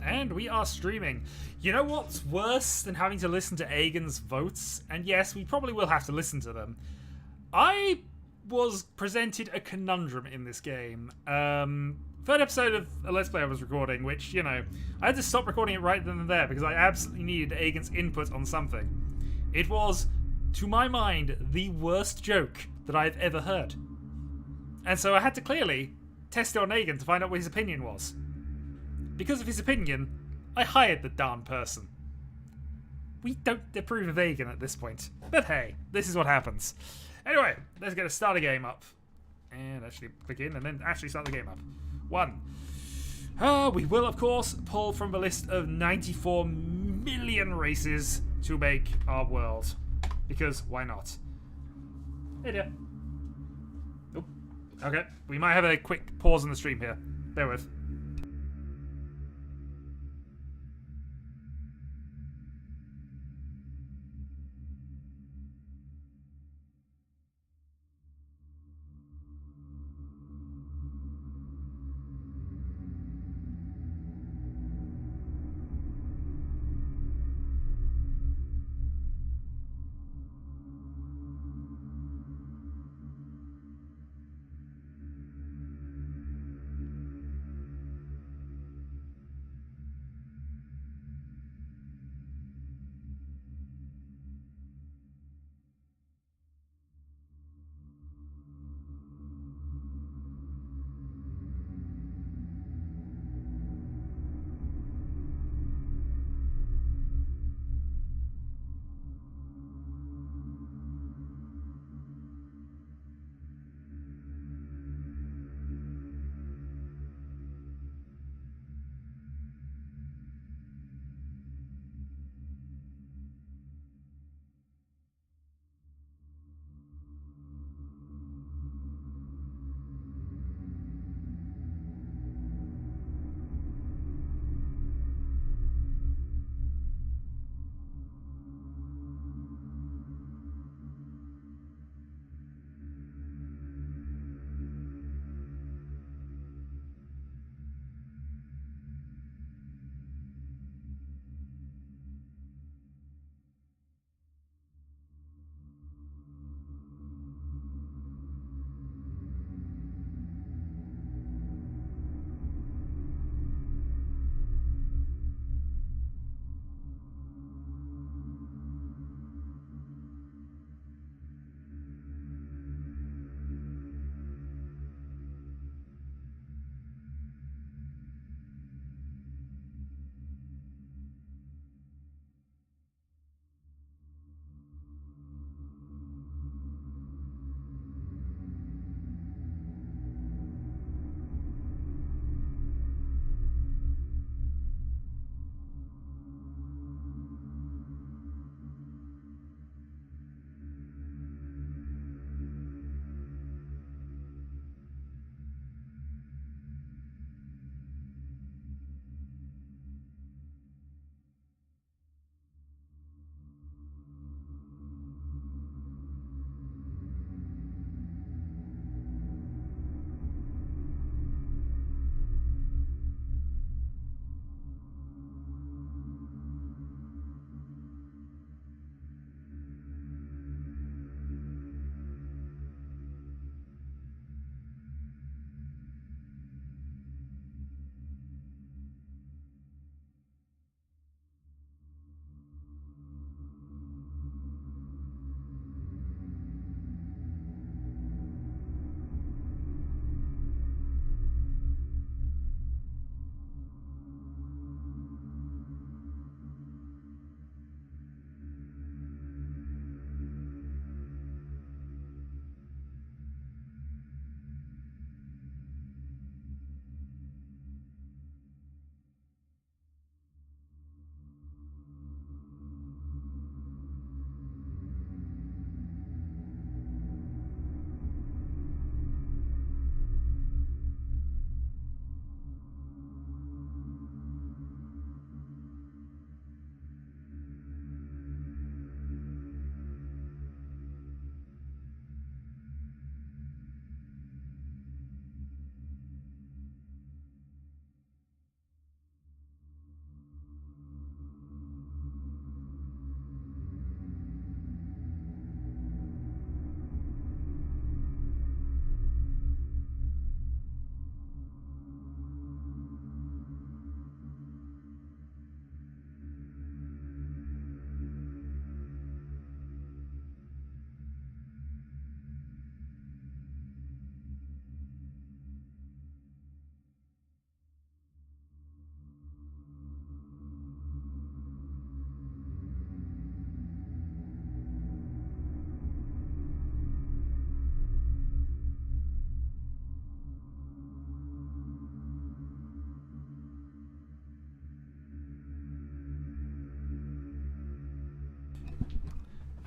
And we are streaming. You know what's worse than having to listen to Aegon's votes? And yes, we probably will have to listen to them. I was presented a conundrum in this game. Third episode of a Let's Play I was recording, which, you know, I had to stop recording it right then and there because I absolutely needed Aegon's input on something. It was, to my mind, the worst joke that I've ever heard. And so I had to clearly test it on Aegon to find out what his opinion was. Because of his opinion, I hired the darn person. We don't approve of Aegon at this point. But hey, this is what happens. Anyway, let's get a starter game up. And actually begin and then actually start the game up. 1. We will, of course, pull from the list of 94 million races to make our world. Because why not? Hey dear. Oh, okay. We might have a quick pause in the stream here. Bear with.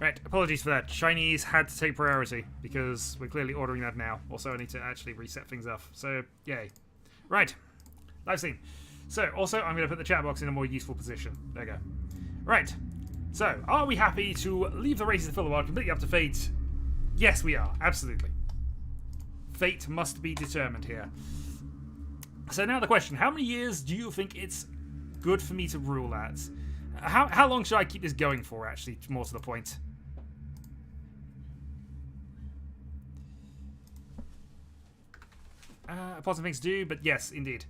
Right, apologies for that. Chinese had to take priority because we're clearly ordering that now. Also, I need to actually reset things up. So, yay. Right, live scene. So, also, I'm going to put the chat box in a more useful position. There we go. Right, so, are we happy to leave the races to fill the world completely up to fate? Yes, we are. Absolutely. Fate must be determined here. So now the question, how many years do you think it's good for me to rule at? How long should I keep this going for, actually, more to the point? Positive things to do, but yes, indeed.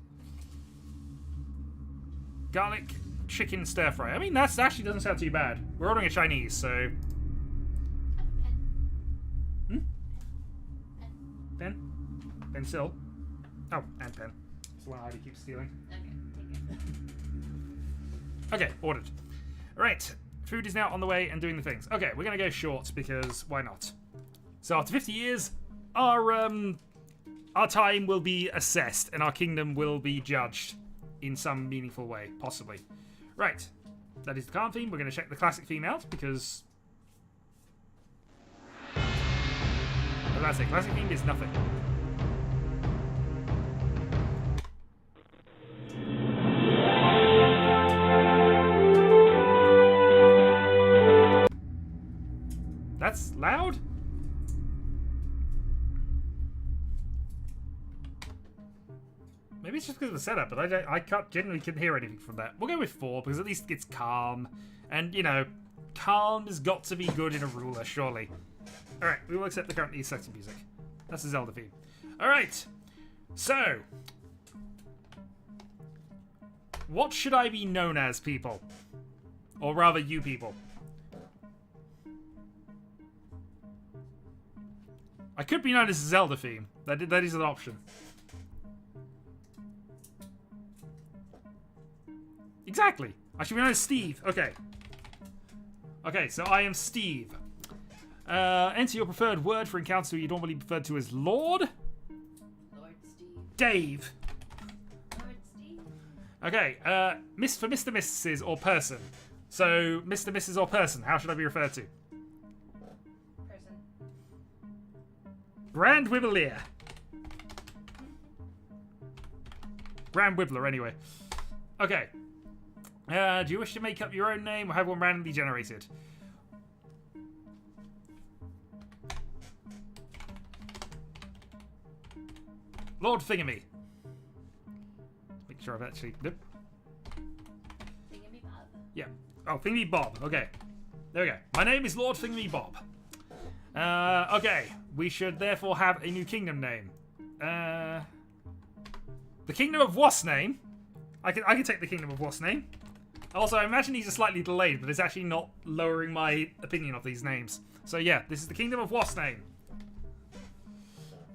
Garlic chicken stir fry. I mean, that actually doesn't sound too bad. We're ordering a Chinese, so... Pen? Pencil? Oh, and pen. That's the one Heidi keeps stealing. Okay, take it. Okay, ordered. Right, food is now on the way and doing the things. Okay, we're going to go short because why not? So after 50 years, our time will be assessed and our kingdom will be judged in some meaningful way, possibly. Right, that is the calm theme. We're going to check the classic theme out because... What did I say? Classic theme is nothing. That's loud? Maybe it's just because of the setup, but I genuinely couldn't hear anything from that. We'll go with 4 because at least it's calm. And, you know, calm has got to be good in a ruler, surely. Alright, we will accept the currently selected music. That's the Zelda theme. Alright, so... what should I be known as, people? Or rather, you people. I could be known as Zelda theme. That is an option. Exactly. I should be known as Steve. Okay. Okay, so I am Steve. Enter your preferred word for encounters who you normally referred to as Lord. Lord Steve. Dave. Lord Steve. Okay, for Mr. Mrs. or person. So, Mr. Mrs. or person, how should I be referred to? Person. Grand Wibbler. Grand Wibbler, anyway. Okay. Do you wish to make up your own name or have one randomly generated? Lord Thingamy. Make sure I've actually... Nope. Thingamy Bob. Yeah. Oh, Thingamy Bob. Okay. There we go. My name is Lord Thingamy Bob. Okay. We should therefore have a new kingdom name. The Kingdom of what's name? I can take the Kingdom of what's name. Also, I imagine these are slightly delayed, but it's actually not lowering my opinion of these names. So yeah, this is the Kingdom of what's name.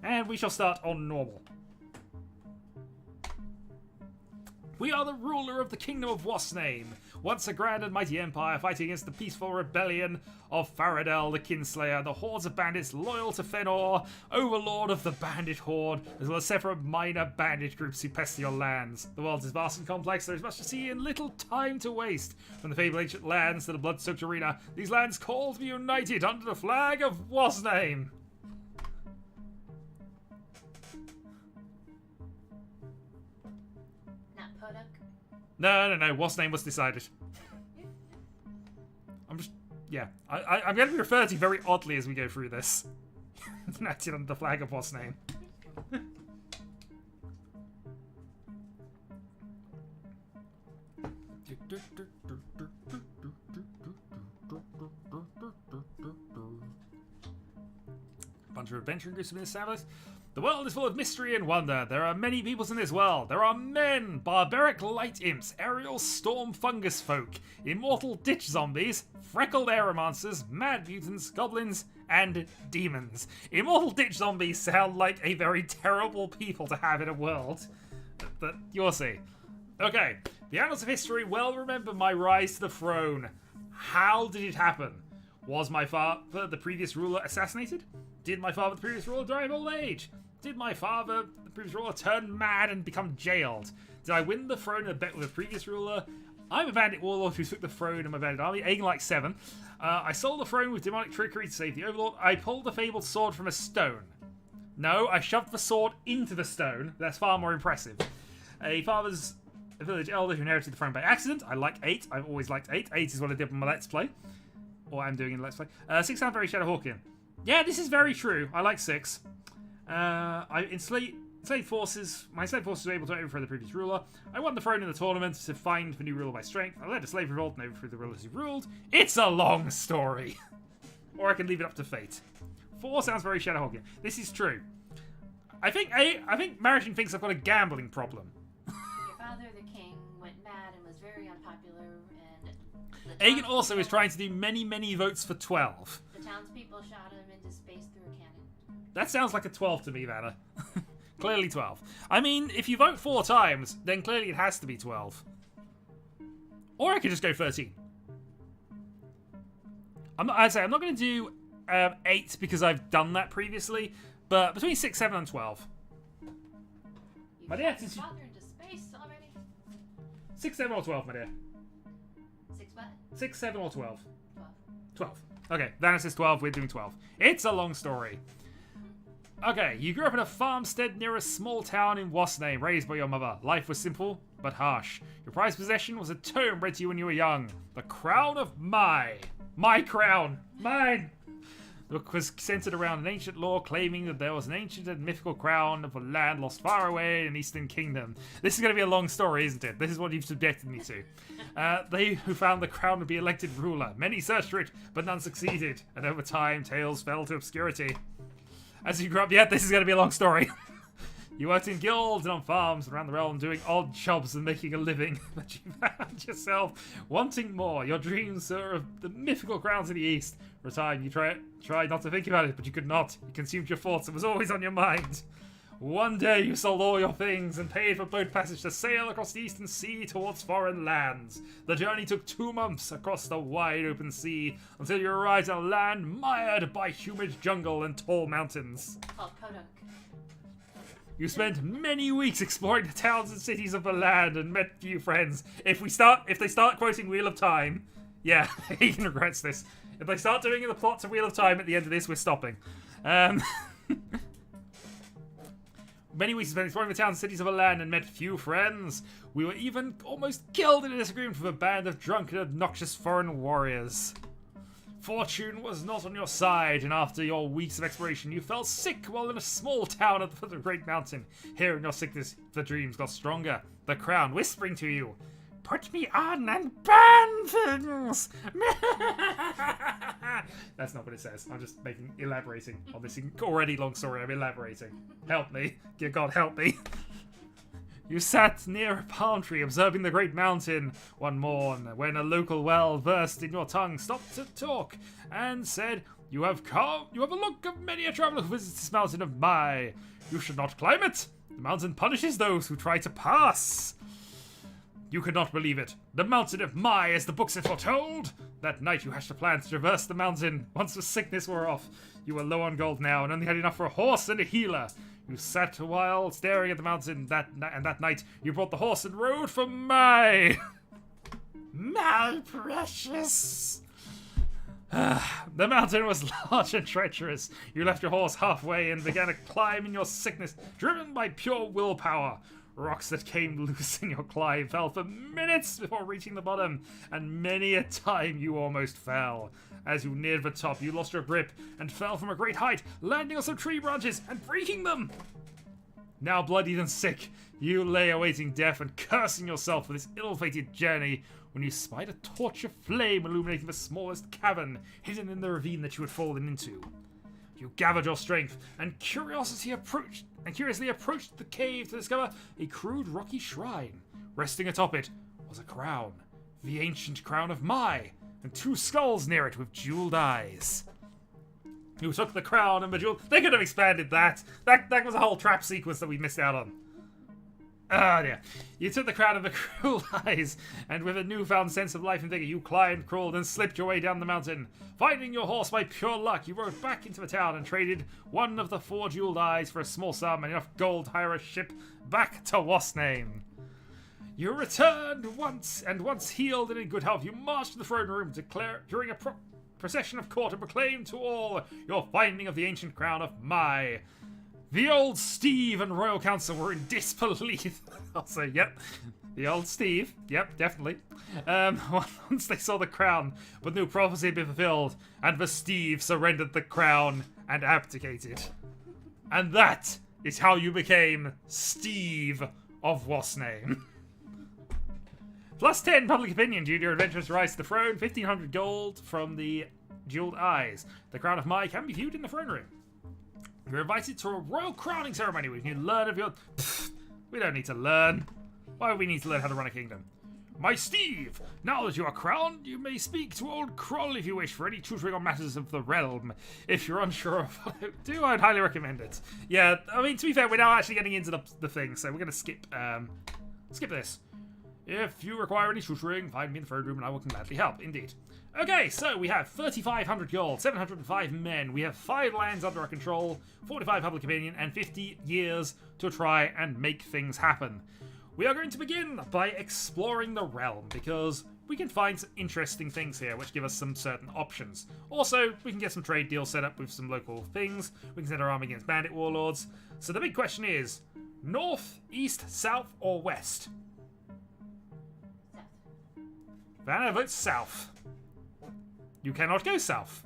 And we shall start on normal. We are the ruler of the Kingdom of what's name. Once a grand and mighty empire fighting against the peaceful rebellion of Faradel the Kinslayer, the hordes of bandits loyal to Fëanor, overlord of the bandit horde, as well as several minor bandit groups who pest your lands. The world is vast and complex, there is much to see and little time to waste. From the fabled ancient lands to the blood-soaked arena, these lands call to be united under the flag of what's name. No. What's name was decided. I'm just... yeah. I'm going to be referred to very oddly as we go through this. Enacted under the flag of what's name. Bunch of adventuring groups have been established. The world is full of mystery and wonder. There are many peoples in this world. There are men, barbaric light imps, aerial storm fungus folk, immortal ditch zombies, freckled aeromonsters, mad mutants, goblins, and demons. Immortal ditch zombies sound like a very terrible people to have in a world. But you'll see. Okay, the annals of history well remember my rise to the throne. How did it happen? Was my father, the previous ruler, assassinated? Did my father, the previous ruler, die of old age? Did my father, the previous ruler, turn mad and become jailed? Did I win the throne in a bet with the previous ruler? I'm a bandit warlord who took the throne in my bandit army. Aegon like 7. I sold the throne with demonic trickery to save the overlord. I pulled the fabled sword from a stone. No, I shoved the sword into the stone. That's far more impressive. A father's village elder who inherited the throne by accident. I like 8. I've always liked 8. 8 is what I did on my Let's Play. Or I'm doing in Let's Play. 6 sounds very Shadowhawkian. Yeah, this is very true. I like 6. I enslaved forces. My enslaved forces were able to overthrow the previous ruler. I won the throne in the tournament to find the new ruler by strength. I led a slave revolt and overthrew the rulers who ruled. It's a long story. Or I can leave it up to fate. 4 sounds very Shadowhawkian. This is true. I think Marition thinks I've got a gambling problem. Your father, the king, went mad and was very unpopular, and Aegon also is trying to do many votes for 12. the townspeople shot him into space through a cannon. That sounds like a 12 to me, Vanna. Clearly 12. I mean, if you vote 4 times, then clearly it has to be 12. Or I could just go 13. I'd say I'm not going to do 8 because I've done that previously, but between 6, 7, and 12. You My dear, shot your since you- father into space already? 6, 7, or 12, my dear. 6 what? 6, 7, or 12. 12. 12. Okay, Vanna says 12, we're doing 12. It's a long story. Okay, you grew up in a farmstead near a small town in Warsim, raised by your mother. Life was simple, but harsh. Your prized possession was a tome read to you when you were young. The Crown of My crown. Mine. The book was centered around an ancient lore claiming that there was an ancient and mythical crown of a land lost far away in an Eastern Kingdom. This is going to be a long story, isn't it? This is what you've subjected me to. They who found the crown would be elected ruler. Many searched for it, but none succeeded. And over time, tales fell to obscurity. As you grew up, this is going to be a long story. You worked in guilds and on farms around the realm doing odd jobs and making a living, but you found yourself wanting more. Your dreams were of the mythical crowns of the East. For a time, you tried not to think about it, but you could not. It consumed your thoughts. It was always on your mind. One day, you sold all your things and paid for boat passage to sail across the Eastern Sea towards foreign lands. The journey took 2 months across the wide open sea until you arrived at a land mired by humid jungle and tall mountains. Called Podunk. You spent many weeks exploring the towns and cities of the land and met few friends. If they start quoting Wheel of Time, yeah, he regrets this. If they start doing the plots of Wheel of Time at the end of this, we're stopping. Many weeks spent exploring the towns and cities of the land and met few friends. We were even almost killed in a disagreement with a band of drunken, obnoxious foreign warriors. Fortune was not on your side, and after your weeks of exploration, you fell sick while in a small town at the foot of a great mountain. Here in your sickness, the dreams got stronger. The crown whispering to you, "Put me on and burn things!" That's not what it says. I'm just elaborating on this already long story. I'm elaborating. Help me. Dear God, help me. You sat near a palm tree observing the great mountain one morn when a local well versed in your tongue stopped to talk and said, You have a look of many a traveler who visits this mountain of Mai. You should not climb it. The mountain punishes those who try to pass. You could not believe it. The mountain of Mai, as the books had foretold. That night you hatched a plan to traverse the mountain. Once the sickness wore off, you were low on gold now and only had enough for a horse and a healer. You sat a while staring at the mountain, and that night you brought the horse and rode for Mai. My precious. The mountain was large and treacherous. You left your horse halfway and began to climb in your sickness, driven by pure willpower. Rocks that came loose in your climb fell for minutes before reaching the bottom, and many a time you almost fell. As you neared the top, you lost your grip and fell from a great height, landing on some tree branches and breaking them. Now bloodied and sick, you lay awaiting death and cursing yourself for this ill-fated journey when you spied a torch of flame illuminating the smallest cavern hidden in the ravine that you had fallen into. You gathered your strength and curiously approached the cave to discover a crude rocky shrine. Resting atop it was a crown, the ancient crown of Mai, and 2 skulls near it with jeweled eyes. You took the crown and the jewel. They could have expanded that. That was a whole trap sequence that we missed out on. Ah, dear. You took the crown and the cruel eyes, and with a newfound sense of life and vigor, you climbed, crawled, and slipped your way down the mountain. Finding your horse by pure luck, you rode back into the town and traded one of the 4 jeweled eyes for a small sum and enough gold to hire a ship back to Warsim. You returned once, and once healed and in good health, you marched to the throne room, during a procession of court, and proclaimed to all your finding of the ancient crown of Mai. The old Steve and royal council were in disbelief. I'll say, yep. The old Steve. Yep, definitely. Once they saw the crown, but no prophecy had been fulfilled, and the Steve surrendered the crown and abdicated. And that is how you became Steve of Warsim. Plus 10 public opinion due to your adventurous rise to the throne. 1500 gold from the jeweled eyes. The crown of Mai can be viewed in the throne room. You're invited to a royal crowning ceremony where you can learn of your... we don't need to learn. Why would we need to learn how to run a kingdom? My Steve, now that you are crowned, you may speak to old Kroll if you wish for any tutoring on matters of the realm. If you're unsure of what to do, I'd highly recommend it. Yeah, I mean, to be fair, we're now actually getting into the thing, so we're going to skip this. If you require any tutoring, find me in the throne room and I will gladly help. Indeed. Okay, so we have 3,500 gold, 705 men. We have 5 lands under our control, 45 public opinion, and 50 years to try and make things happen. We are going to begin by exploring the realm, because we can find some interesting things here which give us some certain options. Also, we can get some trade deals set up with some local things. We can set our army against bandit warlords. So the big question is, north, east, south, or west? Vanna votes south. You cannot go south.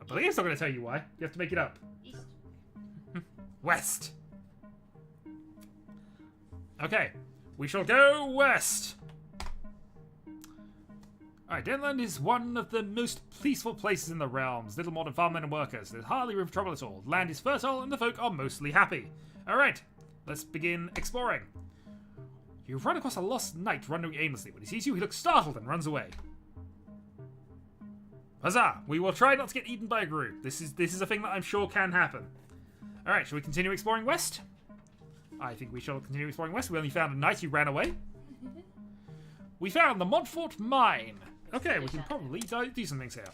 I believe it's not going to tell you why. You have to make it up. East. West. Okay. We shall go west. Alright, Denland is one of the most peaceful places in the realms. Little more than farmland and workers. There's hardly room for trouble at all. Land is fertile and the folk are mostly happy. Alright, let's begin exploring. You run across a lost knight running aimlessly. When he sees you, he looks startled and runs away. Huzzah! We will try not to get eaten by a group. This is a thing that I'm sure can happen. Alright, shall we continue exploring west? I think we shall continue exploring west. We only found a knight who ran away. We found the Montfort Mine. Okay, we can probably do some things here.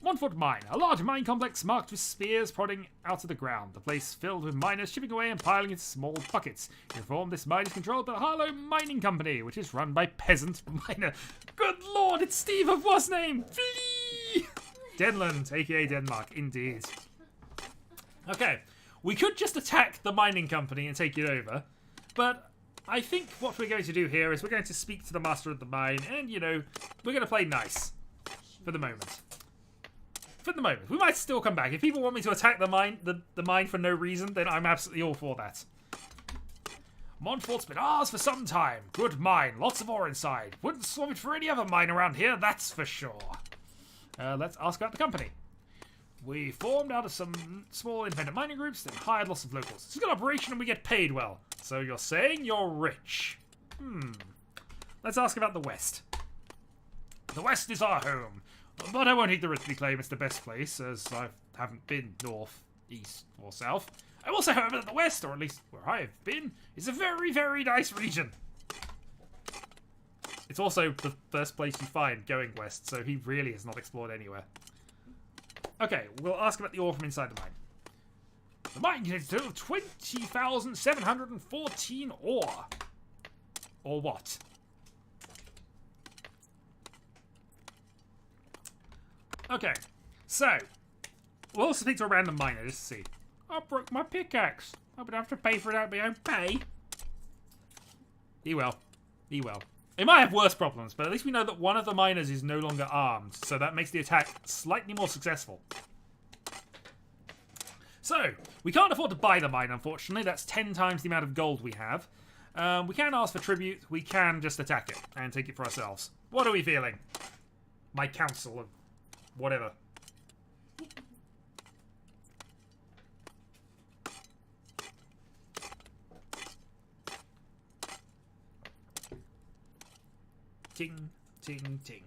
Montfort Mine, a large mine complex marked with spears prodding out of the ground. The place filled with miners chipping away and piling into small buckets. Informed this mine is controlled by the Harlow Mining Company, which is run by peasant miner. Good lord, it's Steve of Warsim! Flee! Denland, aka Denmark, indeed. Okay, we could just attack the mining company and take it over, but I think what we're going to do here is we're going to speak to the master of the mine, and, you know, we're going to play nice for the moment. For the moment. We might still come back. If people want me to attack the mine for no reason, then I'm absolutely all for that. Montfort's been ours for some time. Good mine. Lots of ore inside. Wouldn't swap it for any other mine around here, that's for sure. Let's ask about the company. We formed out of some small independent mining groups, then hired lots of locals. It's a good operation and we get paid well. So you're saying you're rich? Let's ask about the West. The West is our home. But I won't ignorantly claim it's the best place, as I haven't been north, east, or south. I will say, however, that the West, or at least where I have been, is a very, very nice region. It's also the first place you find going west, so he really has not explored anywhere. Okay, we'll ask about the ore from inside the mine. The mine contains a total of 20,714 ore. Or what? Okay, so we'll also speak to a random miner just to see. I broke my pickaxe. I would have to pay for it out of my own pay. He will. He will. It might have worse problems, but at least we know that one of the miners is no longer armed, so that makes the attack slightly more successful. So, we can't afford to buy the mine, unfortunately. That's 10 times the amount of gold we have. We can ask for tribute. We can just attack it and take it for ourselves. What are we feeling? My council of whatever. Ting, ting, ting.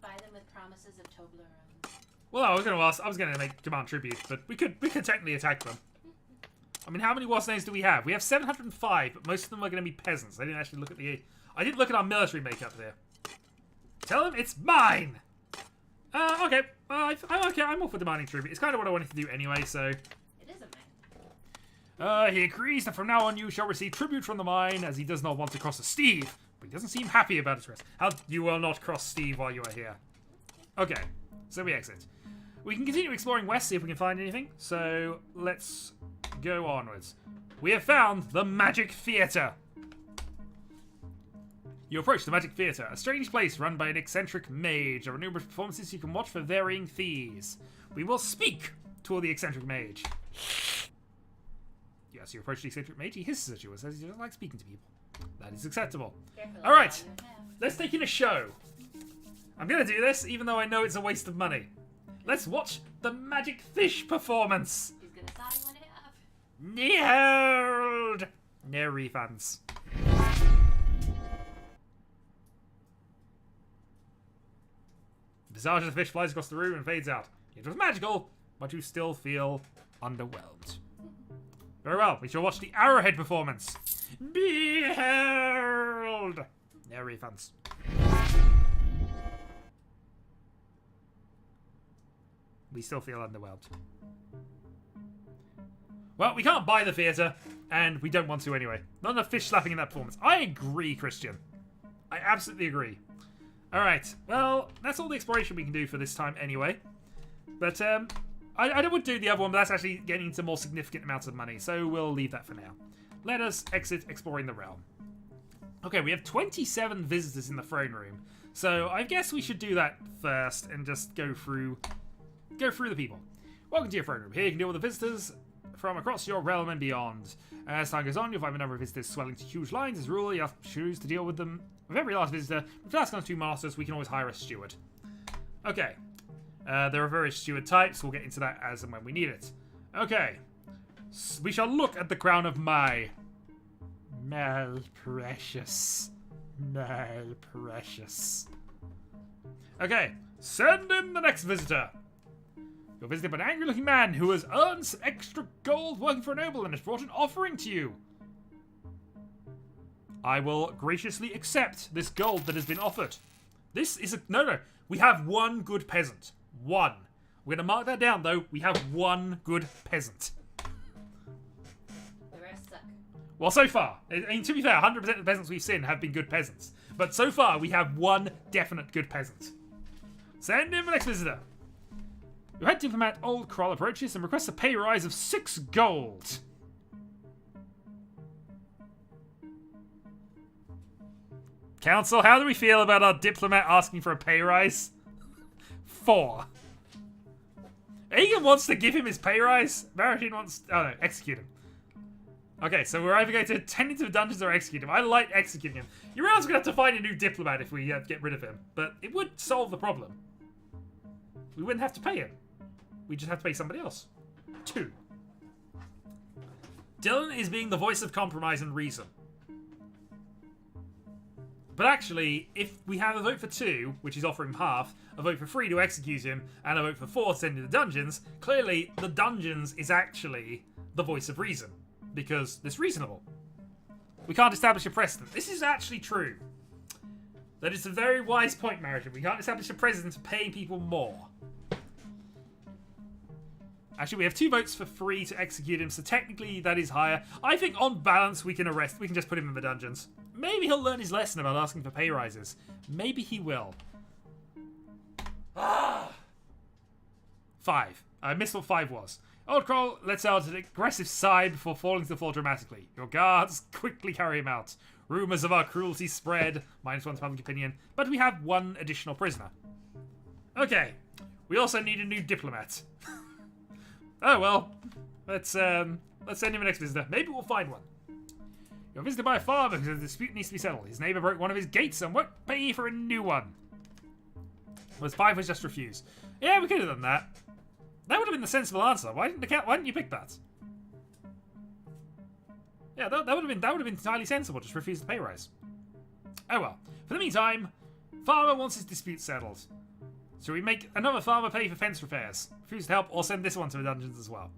Buy them with promises of Toblerone. Well, I was going to make demand tribute, but we could technically attack them. I mean, how many war names do we have? We have 705, but most of them are going to be peasants. I didn't actually look at I didn't look at our military makeup there. Tell them it's mine. Okay. I'm okay. I'm all for demanding tribute. It's kind of what I wanted to do anyway, so. It is a mine. He agrees that from now on you shall receive tribute from the mine, as he does not want to cross a Steve. But he doesn't seem happy about his rest. How you will not cross Steve while you are here. Okay, so we exit. We can continue exploring west, see if we can find anything. So let's go onwards. We have found the Magic Theatre. You approach the Magic Theatre, a strange place run by an eccentric mage. There are numerous performances you can watch for varying fees. We will speak to the eccentric mage. Yes, you approach the eccentric mage. He hisses at you and says he doesn't like speaking to people. That is acceptable. Alright, let's take in a show. I'm going to do this, even though I know it's a waste of money. Let's watch the Magic Fish performance. He's going to sign one half. Hold! No refunds. The visage of the fish flies across the room and fades out. It was magical, but you still feel underwhelmed. Very well, we shall watch the Arrowhead performance. Behold! No refunds. We still feel underwhelmed. Well, we can't buy the theatre, and we don't want to anyway. Not enough fish slapping in that performance. I agree, Christian. I absolutely agree. Alright, well, that's all the exploration we can do for this time anyway. But, I would do the other one, but that's actually getting into more significant amounts of money, so we'll leave that for now. Let us exit exploring the realm. Okay, we have 27 visitors in the throne room, so I guess we should do that first and just go through the people. Welcome to your throne room. Here you can deal with the visitors from across your realm and beyond. As time goes on, you'll find a number of visitors swelling to huge lines. As a rule, you have to choose to deal with them. With every last visitor, with task on 2 masters, we can always hire a steward. Okay. There are various steward types. We'll get into that as and when we need it. Okay. We shall look at the crown of my precious. Okay. Send in the next visitor. You're visited by an angry-looking man who has earned some extra gold working for a noble and has brought an offering to you. I will graciously accept this gold that has been offered. This is a... No. We have one good peasant. One. We're going to mark that down, though. We have one good peasant. The rest suck. Well, so far. I mean, to be fair, 100% of the peasants we've seen have been good peasants. But so far, we have one definite good peasant. Send in the next visitor. Your head diplomat, Old Kroll, approaches and requests a pay rise of 6 gold. Council, how do we feel about our diplomat asking for a pay rise? 4. Aegon wants to give him his pay rise. Marathon wants... Oh no, execute him. Okay, so we're either going to tend into the dungeons or execute him. I like executing him. You realize we're going to have to find a new diplomat if we get rid of him. But it would solve the problem. We wouldn't have to pay him. We just have to pay somebody else. 2. Dylan is being the voice of compromise and reason. But actually, if we have a vote for 2, which is offering him half, a vote for 3 to execute him, and a vote for 4 to send him to the dungeons, clearly the dungeons is actually the voice of reason. Because it's reasonable. We can't establish a precedent. This is actually true. That is a very wise point, Marathon. We can't establish a precedent of paying people more. Actually, we have 2 votes for 3 to execute him, so technically that is higher. I think on balance we can just put him in the dungeons. Maybe he'll learn his lesson about asking for pay rises. Maybe he will. 5. I missed what 5 was. Old Kroll lets out an aggressive sigh before falling to the floor dramatically. Your guards quickly carry him out. Rumours of our cruelty spread, -1 to public opinion, but we have 1 additional prisoner. Okay, we also need a new diplomat. Oh well, let's send him a next visitor. Maybe we'll find one. You're visited by a farmer because a dispute needs to be settled. His neighbour broke one of his gates and won't pay for a new one. Was 5 was just refused. Yeah, we could have done that. That would have been the sensible answer. Why didn't you pick that? Yeah, that would have been entirely sensible. Just refuse the pay rise. Oh well. For the meantime, farmer wants his dispute settled. So we make another farmer pay for fence repairs. Refuse to help, or send this one to the dungeons as well.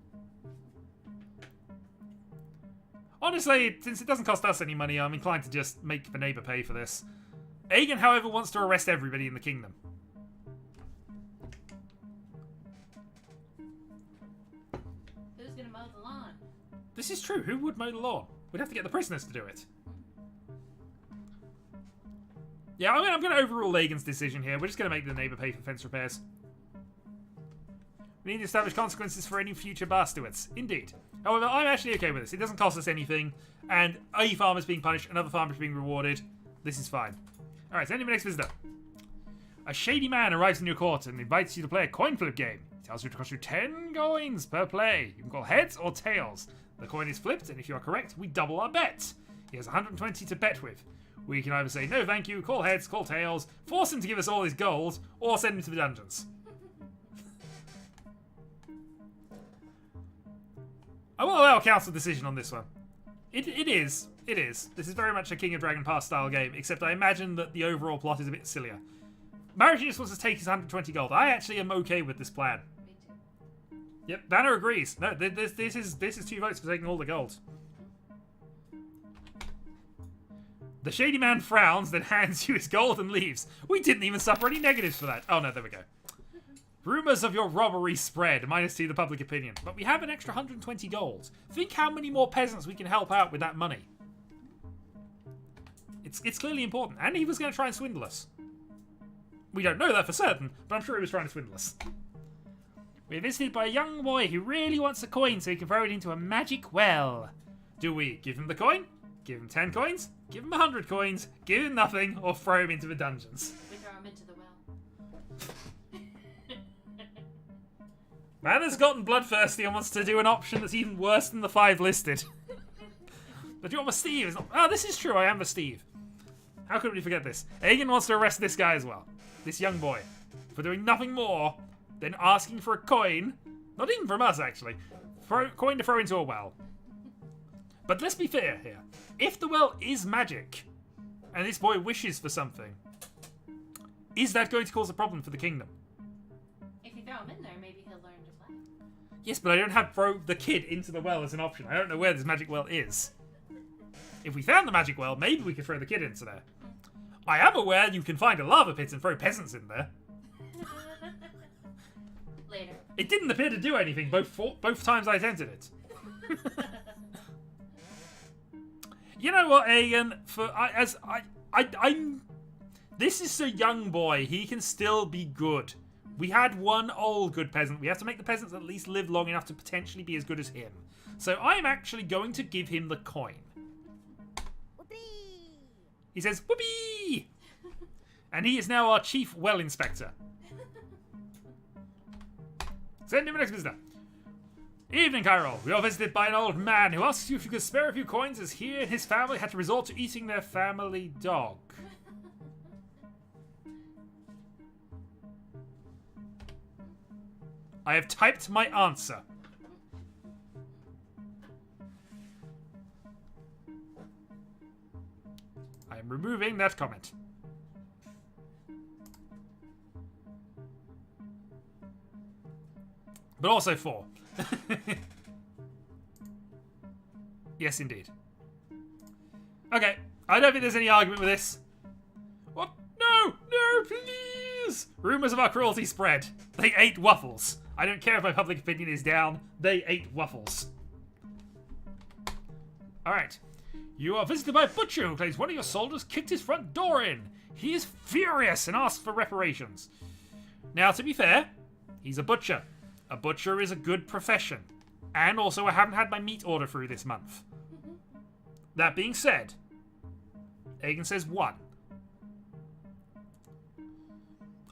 Honestly, since it doesn't cost us any money, I'm inclined to just make the neighbour pay for this. Aegon, however, wants to arrest everybody in the kingdom. Who's gonna mow the lawn? This is true. Who would mow the lawn? We'd have to get the prisoners to do it. Yeah, I'm going to overrule Lagan's decision here. We're just going to make the neighbour pay for fence repairs. We need to establish consequences for any future bar stewards. Indeed. However, I'm actually okay with this. It doesn't cost us anything, and a farmer's being punished, another farmer's being rewarded. This is fine. Alright, send him the next visitor. A shady man arrives in your court and invites you to play a coin flip game. He tells you to cost you 10 coins per play. You can call heads or tails. The coin is flipped, and if you are correct, we double our bet. He has 120 to bet with. We can either say no thank you, call heads, call tails, force him to give us all his gold, or send him to the dungeons. I will allow a council decision on this one. It is. This is very much a King of Dragon Pass style game, except I imagine that the overall plot is a bit sillier. Marriage just wants to take his 120 gold. I actually am okay with this plan. Me too. Yep, Banner agrees. No, this is 2 votes for taking all the gold. The shady man frowns, then hands you his gold and leaves. We didn't even suffer any negatives for that. Oh no, there we go. Rumours of your robbery spread, -2 the public opinion. But we have an extra 120 gold. Think how many more peasants we can help out with that money. It's clearly important. And he was going to try and swindle us. We don't know that for certain, but I'm sure he was trying to swindle us. We're visited by a young boy who really wants a coin so he can throw it into a magic well. Do we give him the coin? Give him 10 coins? Give him 100 coins? Give him nothing? Or throw him into the dungeons? We throw him into the well. Man has gotten bloodthirsty and wants to do an option that's even worse than the 5 listed. But you're Steve. Oh, this is true. I am the Steve. How could we forget this? Aegon wants to arrest this guy as well. This young boy. For doing nothing more than asking for a coin. Not even from us, actually. Coin to throw into a well. But let's be fair here. If the well is magic, and this boy wishes for something, is that going to cause a problem for the kingdom? If you throw him in there, maybe he'll learn to play. Yes, but I don't have throw the kid into the well as an option. I don't know where this magic well is. If we found the magic well, maybe we could throw the kid into there. I am aware you can find a lava pit and throw peasants in there. Later. It didn't appear to do anything both times I attempted it. You know what, Aegon? This is a young boy. He can still be good. We had one old good peasant. We have to make the peasants at least live long enough to potentially be as good as him. So I'm actually going to give him the coin. Whoopee! He says, whoopee! And he is now our chief well inspector. Send him the next visitor. Evening, Kyrol. We are visited by an old man who asks you if you could spare a few coins as he and his family had to resort to eating their family dog. I have typed my answer. I am removing that comment. But also 4. Yes, indeed. Okay, I don't think there's any argument with this. What? No! No, please! Rumours of our cruelty spread. They ate waffles. I don't care if my public opinion is down. They ate waffles. Alright. You are visited by a butcher who claims one of your soldiers kicked his front door in. He is furious and asks for reparations. Now, to be fair, he's a butcher. A butcher is a good profession. And also, I haven't had my meat order through this month. That being said, Aegon says 1.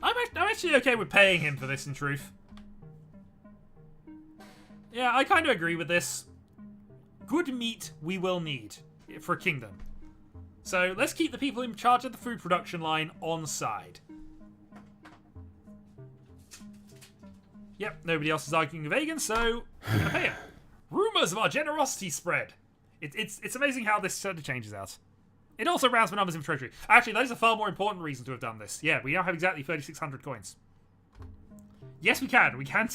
I'm actually okay with paying him for this, in truth. Yeah, I kind of agree with this. Good meat we will need for a kingdom. So let's keep the people in charge of the food production line on side. Yep, nobody else is arguing with Aegon, so we're going to pay him. Rumours of our generosity spread. It's amazing how this sort of changes out. It also rounds the numbers in treasury. Actually, that is a far more important reason to have done this. Yeah, we now have exactly 3,600 coins. Yes, we can. We can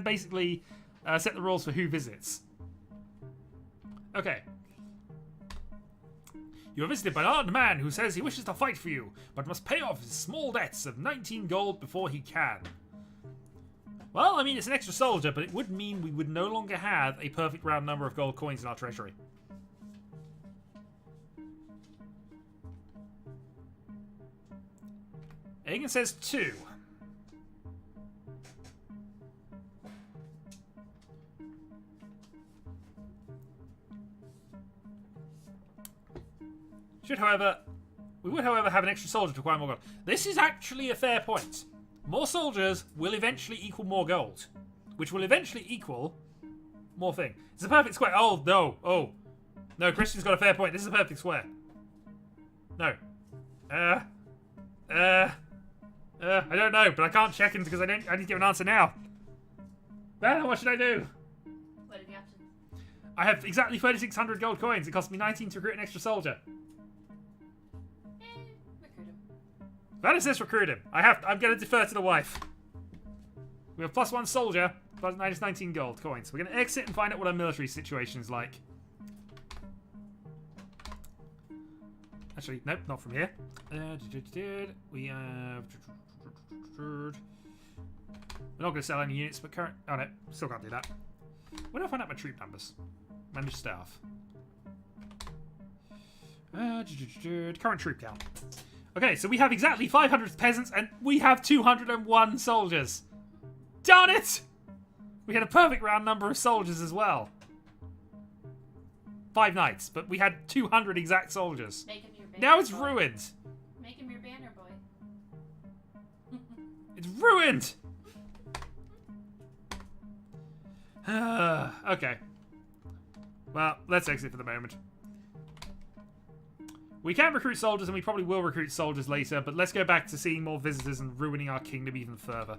basically set the rules for who visits. Okay. You are visited by an armed man who says he wishes to fight for you, but must pay off his small debts of 19 gold before he can. Well, I mean, it's an extra soldier, but it would mean we would no longer have a perfect round number of gold coins in our treasury. Aegon says 2. We would, however, have an extra soldier to acquire more gold. This is actually a fair point. More soldiers will eventually equal more gold, which will eventually equal more thing. It's a perfect square. Oh, no. Oh. No, Christian's got a fair point. This is a perfect square. No. I don't know, but I can't check him because I need to give an answer now. Man, what should I do? What are the options? I have exactly 3,600 gold coins. It cost me 19 to recruit an extra soldier. Recruit him. That is this recruit him. I'm going to defer to the wife. We have +1 soldier, plus minus 19 gold coins. We're going to exit and find out what our military situation is like. Actually, nope, not from here. We have... We're not going to sell any units, but current... Oh no, still can't do that. Where do I find out my troop numbers? Manage staff. Current troop count. Okay, so we have exactly 500 peasants, and we have 201 soldiers. Darn it! We had a perfect round number of soldiers as well. 5 knights, but we had 200 exact soldiers. Make him your banner Now it's boy. ruined. Make him your banner boy. It's ruined! Okay. Well, let's exit for the moment. We can recruit soldiers, and we probably will recruit soldiers later, but let's go back to seeing more visitors and ruining our kingdom even further.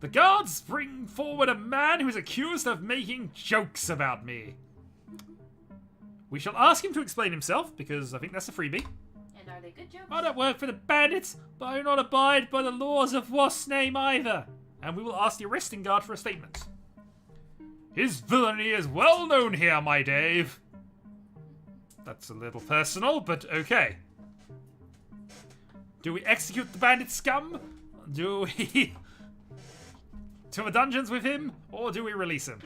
The guards bring forward a man who is accused of making jokes about me. We shall ask him to explain himself, because I think that's a freebie. And are they good jokes? I don't work for the bandits, but I do not abide by the laws of Warsim either. And we will ask the arresting guard for a statement. His villainy is well known here, my Dave. That's a little personal, but okay. Do we execute the bandit scum? Do we... to the dungeons with him? Or do we release him?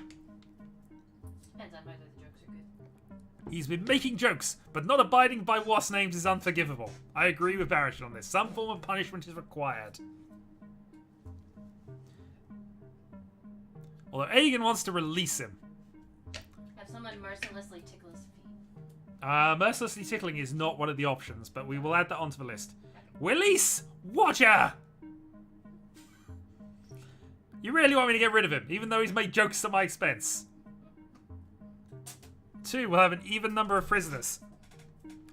Depends on whether the jokes are good. He's been making jokes, but not abiding by Warsim is unforgivable. I agree with Barrett on this. Some form of punishment is required. Although Aegon wants to release him. Have someone mercilessly tickle his feet. Mercilessly tickling is not one of the options, but we will add that onto the list. Release Watcher! You really want me to get rid of him, even though he's made jokes at my expense. 2, we'll have an even number of prisoners.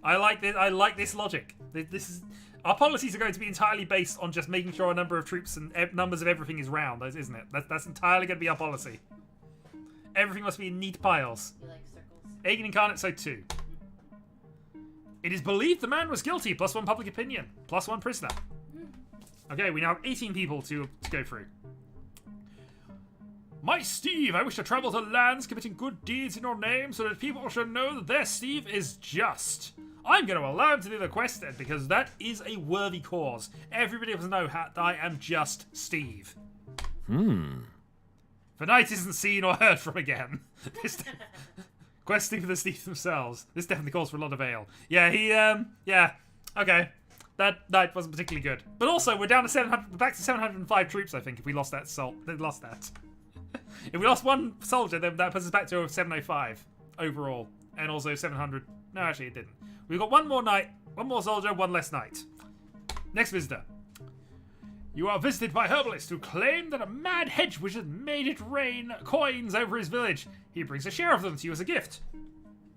I like this logic. This is... Our policies are going to be entirely based on just making sure our number of troops and numbers of everything is round, isn't it? That's entirely going to be our policy. Everything must be in neat piles. You like circles? Aegon Incarnate, so 2. It is believed the man was guilty, +1 public opinion, +1 prisoner. Okay, we now have 18 people to go through. My Steve, I wish to travel to lands committing good deeds in your name so that people should know that their Steve is just. I'm going to allow him to do the quest then, because that is a worthy cause. Everybody must know that I am just Steve. The knight isn't seen or heard from again. Questing for the Steve themselves. This definitely calls for a lot of ale. Yeah, yeah, okay. That night wasn't particularly good. But also, we're down to 700, back to 705 troops, I think, if we lost that lost that. If we lost 1 soldier, then that puts us back to 705 overall. And also 700. No, actually, it didn't. We've got 1 more knight, 1 more soldier, 1 less knight. Next visitor. You are visited by herbalists who claim that a mad hedge wizard made it rain coins over his village. He brings a share of them to you as a gift.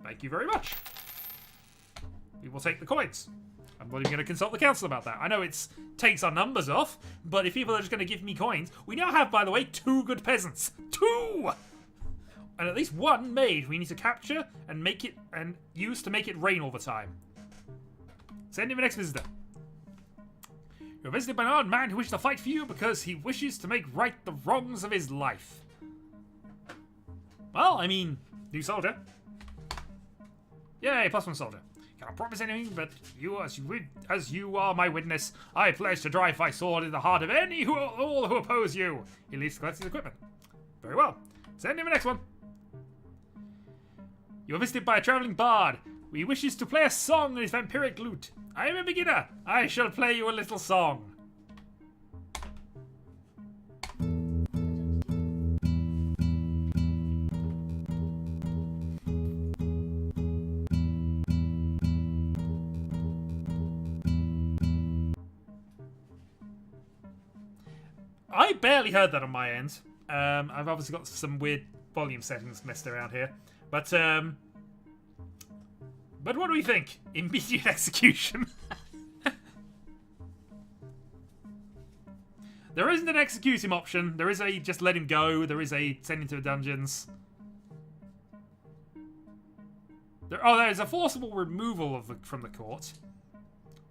Thank you very much. We will take the coins. I'm not even going to consult the council about that. I know it takes our numbers off, but if people are just going to give me coins... We now have, by the way, 2 good peasants. 2! And at least 1 maid we need to capture and make it and use to make it rain all the time. Send him the next visitor. You're visited by an odd man who wishes to fight for you because he wishes to make right the wrongs of his life. Well, I mean, new soldier. Yay, +1 soldier. Cannot promise anything, but as you are my witness, I pledge to drive my sword in the heart of all who oppose you. He leaves to collect his equipment. Very well. Send him the next one. You are visited by a travelling bard. He wishes to play a song on his vampiric lute. I am a beginner. I shall play you a little song. I barely heard that on my end. I've obviously got some weird volume settings messed around here. But what do we think? Immediate execution. There isn't an execute him option. There is a just let him go. There is a send him to the dungeons. There's a forcible removal from the court.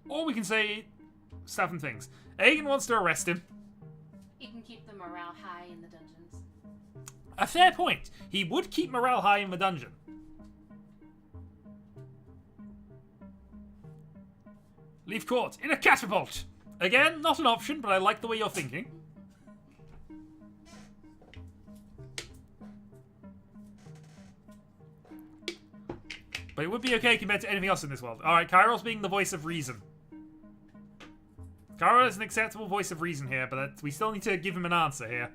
Or we can say stuff and things. Aegon wants to arrest him. You can keep the morale high in the dungeons. A fair point. He would keep morale high in the dungeon. Leave court in a catapult. Again, not an option, but I like the way you're thinking. But it would be okay compared to anything else in this world. Alright, Kairos being the voice of reason. Kairos is an acceptable voice of reason here, but we still need to give him an answer here.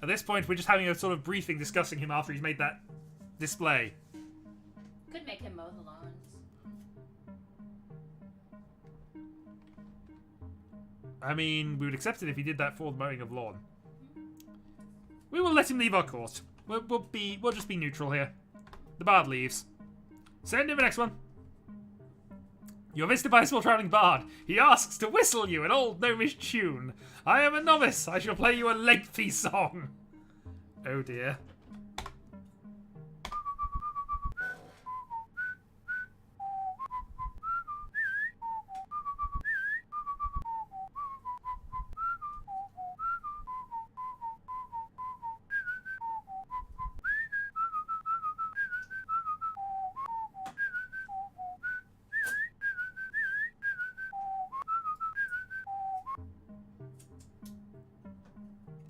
At this point, we're just having a sort of briefing discussing him after he's made that display. Could make him mow the lawns. I mean, we would accept it if he did that for the mowing of lawn. We will let him leave our court. We'll just be neutral here. The bard leaves. Send him the next one. You're visited by a small travelling bard. He asks to whistle you an old gnomish tune. I am a novice. I shall play you a lengthy song. Oh dear.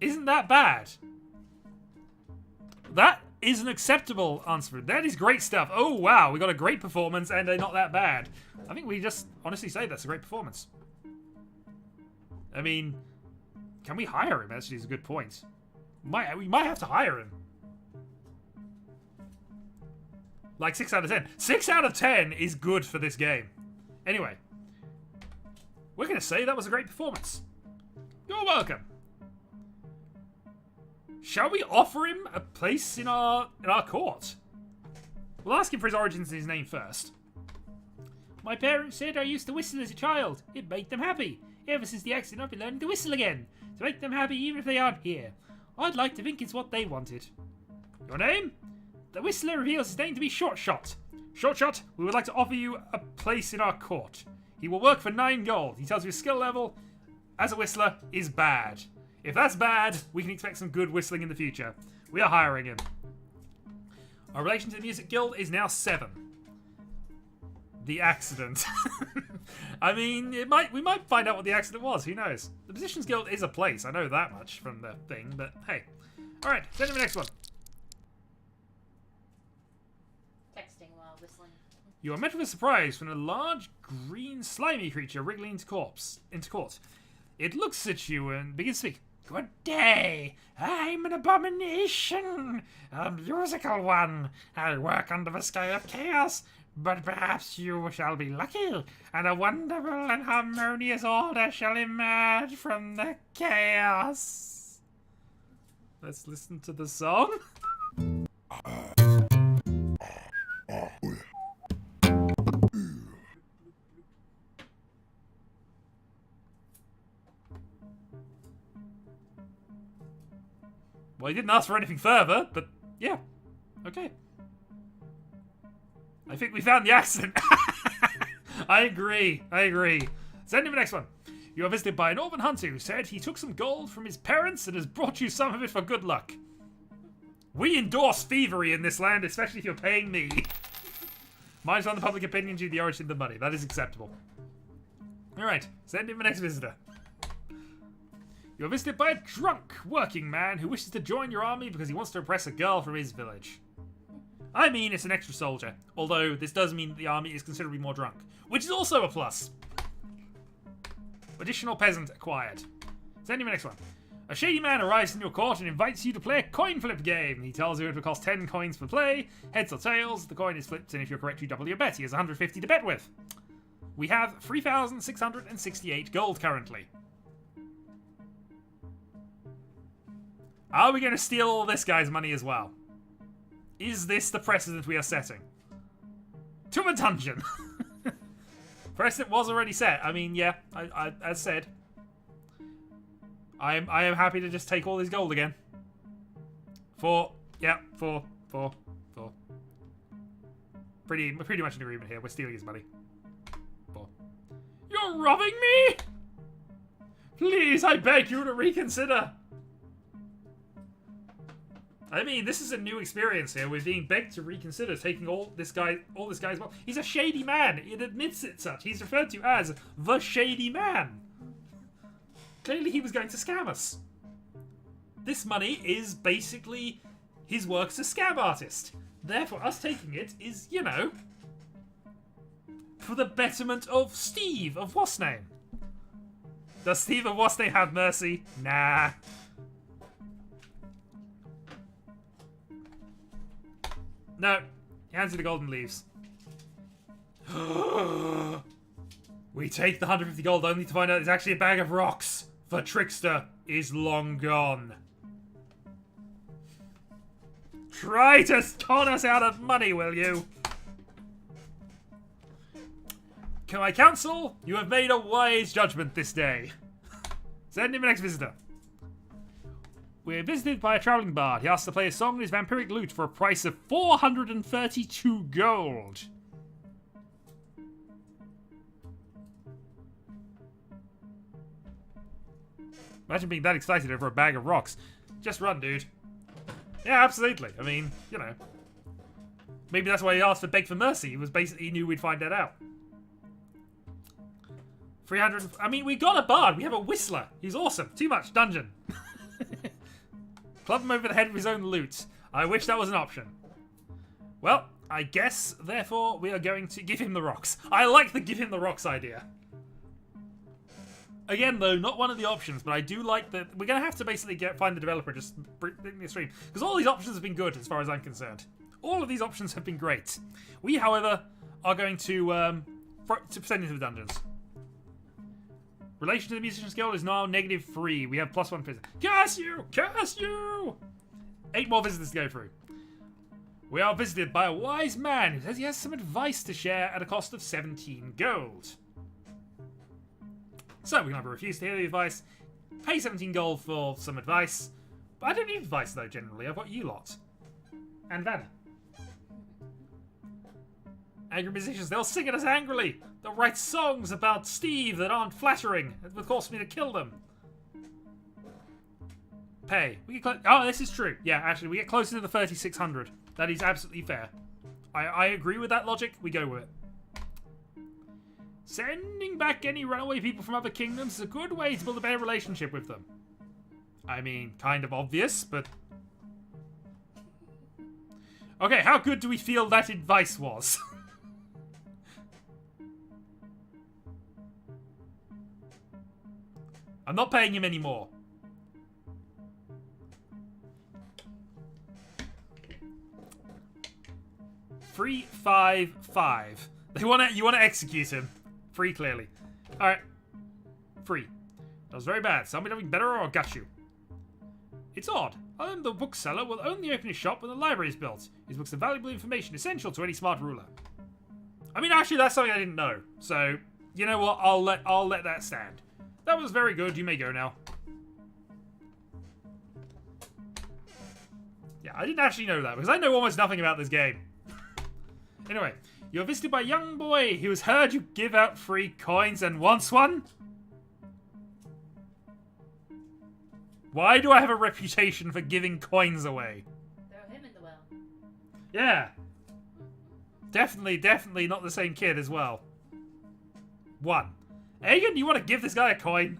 Isn't that bad? That is an acceptable answer. That is great stuff. Oh, wow. We got a great performance and a not that bad. I think we just honestly say that's a great performance. I mean, can we hire him? Actually, is a good point. We might have to hire him. Like 6 out of 10. 6 out of 10 is good for this game. Anyway, we're going to say that was a great performance. You're welcome. Shall we offer him a place in our court? We'll ask him for his origins and his name first. My parents said I used to whistle as a child. It made them happy. Ever since the accident, I've been learning to whistle again. To make them happy even if they aren't here. I'd like to think it's what they wanted. Your name? The whistler reveals his name to be Short Shot. Short Shot, we would like to offer you a place in our court. He will work for 9 gold. He tells you his skill level as a whistler is bad. If that's bad, we can expect some good whistling in the future. We are hiring him. Our relation to the Music Guild is now 7. The accident. I mean, we might find out what the accident was. Who knows? The Musicians Guild is a place. I know that much from the thing, but hey. Alright, send him the next one. Texting while whistling. You are met with a surprise when a large, green, slimy creature wriggling into court. It looks at you and begins to speak. Good day. I'm an abomination. A musical one. I work under the sky of chaos. But perhaps you shall be lucky, and a wonderful and harmonious order shall emerge from the chaos. Let's listen to the song. Well, he didn't ask for anything further, but yeah. Okay. I think we found the accident. I agree. Send him the next one. You are visited by an Orphan Hunter who said he took some gold from his parents and has brought you some of it for good luck. We endorse thievery in this land, especially if you're paying me. Minus one the public opinion due to the origin of the money. That is acceptable. Alright, send in the next visitor. You're visited by a drunk working man who wishes to join your army because he wants to impress a girl from his village. I mean, it's an extra soldier, although this does mean that the army is considerably more drunk, which is also a plus. Additional peasant acquired. Send him the next one. A shady man arrives in your court and invites you to play a coin flip game. He tells you it will cost 10 coins per play, heads or tails, the coin is flipped, and if you're correct, you double your bet. He has 150 to bet with. We have 3,668 gold currently. Are we going to steal all this guy's money as well? Is this the precedent we are setting? To a dungeon! Precedent was already set. I mean, yeah, I as said. I am happy to just take all this gold again. Four. Pretty much an agreement here. We're stealing his money. 4. You're robbing me? Please, I beg you to reconsider. I mean, this is a new experience here. We're being begged to reconsider taking all this guy's money. He's a shady man. It admits it such. He's referred to as the shady man. Clearly he was going to scam us. This money is basically his work as a scam artist. Therefore, us taking it is, you know, for the betterment of Steve of what's name. Does Steve of what's name have mercy? Nah. No. He hands you the golden leaves. We take the 150 gold only to find out it's actually a bag of rocks. The trickster is long gone. Try to con us out of money, will you? Can I counsel? You have made a wise judgment this day. Send him the next visitor. We're visited by a travelling bard. He asks to play a song in his vampiric lute for a price of 432 gold. Imagine being that excited over a bag of rocks. Just run, dude. Yeah, absolutely. I mean, you know. Maybe that's why he asked to beg for mercy. He was basically, he knew we'd find that out. 300. I mean, we got a bard. We have a whistler. He's awesome. Too much. Dungeon. Club him over the head with his own loot. I wish that was an option. Well, I guess, therefore, we are going to give him the rocks. I like the give him the rocks idea. Again, though, not one of the options, but I do like that. We're going to have to basically find the developer, just bring the stream. Because all these options have been good, as far as I'm concerned. All of these options have been great. We, however, are going to send into the dungeons. Relation to the Musician's Guild is now -3. We have +1 visit. Curse you! Curse you! 8 more visitors to go through. We are visited by a wise man who says he has some advice to share at a cost of 17 gold. So we can either refuse to hear the advice, pay 17 gold for some advice. But I don't need advice though, generally. I've got you lot. And Vanna. Angry musicians, they'll sing at us angrily. They'll write songs about Steve that aren't flattering. It would force me to kill them. Pay. We get oh, this is true. Yeah, actually, we get closer to the 3,600. That is absolutely fair. I agree with that logic. We go with it. Sending back any runaway people from other kingdoms is a good way to build a better relationship with them. I mean, kind of obvious, but... Okay, how good do we feel that advice was? I'm not paying him anymore. $355. You want to execute him. Free, clearly. Alright. Free. That was very bad. Tell me something better or I'll gut you. It's odd. The bookseller will only open his shop when the library is built. His books are valuable information essential to any smart ruler. I mean, actually, that's something I didn't know. So, you know what? I'll let that stand. That was very good. You may go now. Yeah, I didn't actually know that because I know almost nothing about this game. Anyway, you're visited by a young boy who has heard you give out free coins and wants one. Why do I have a reputation for giving coins away? Throw him in the well. Yeah. Definitely not the same kid as well. 1. Aegon, you want to give this guy a coin?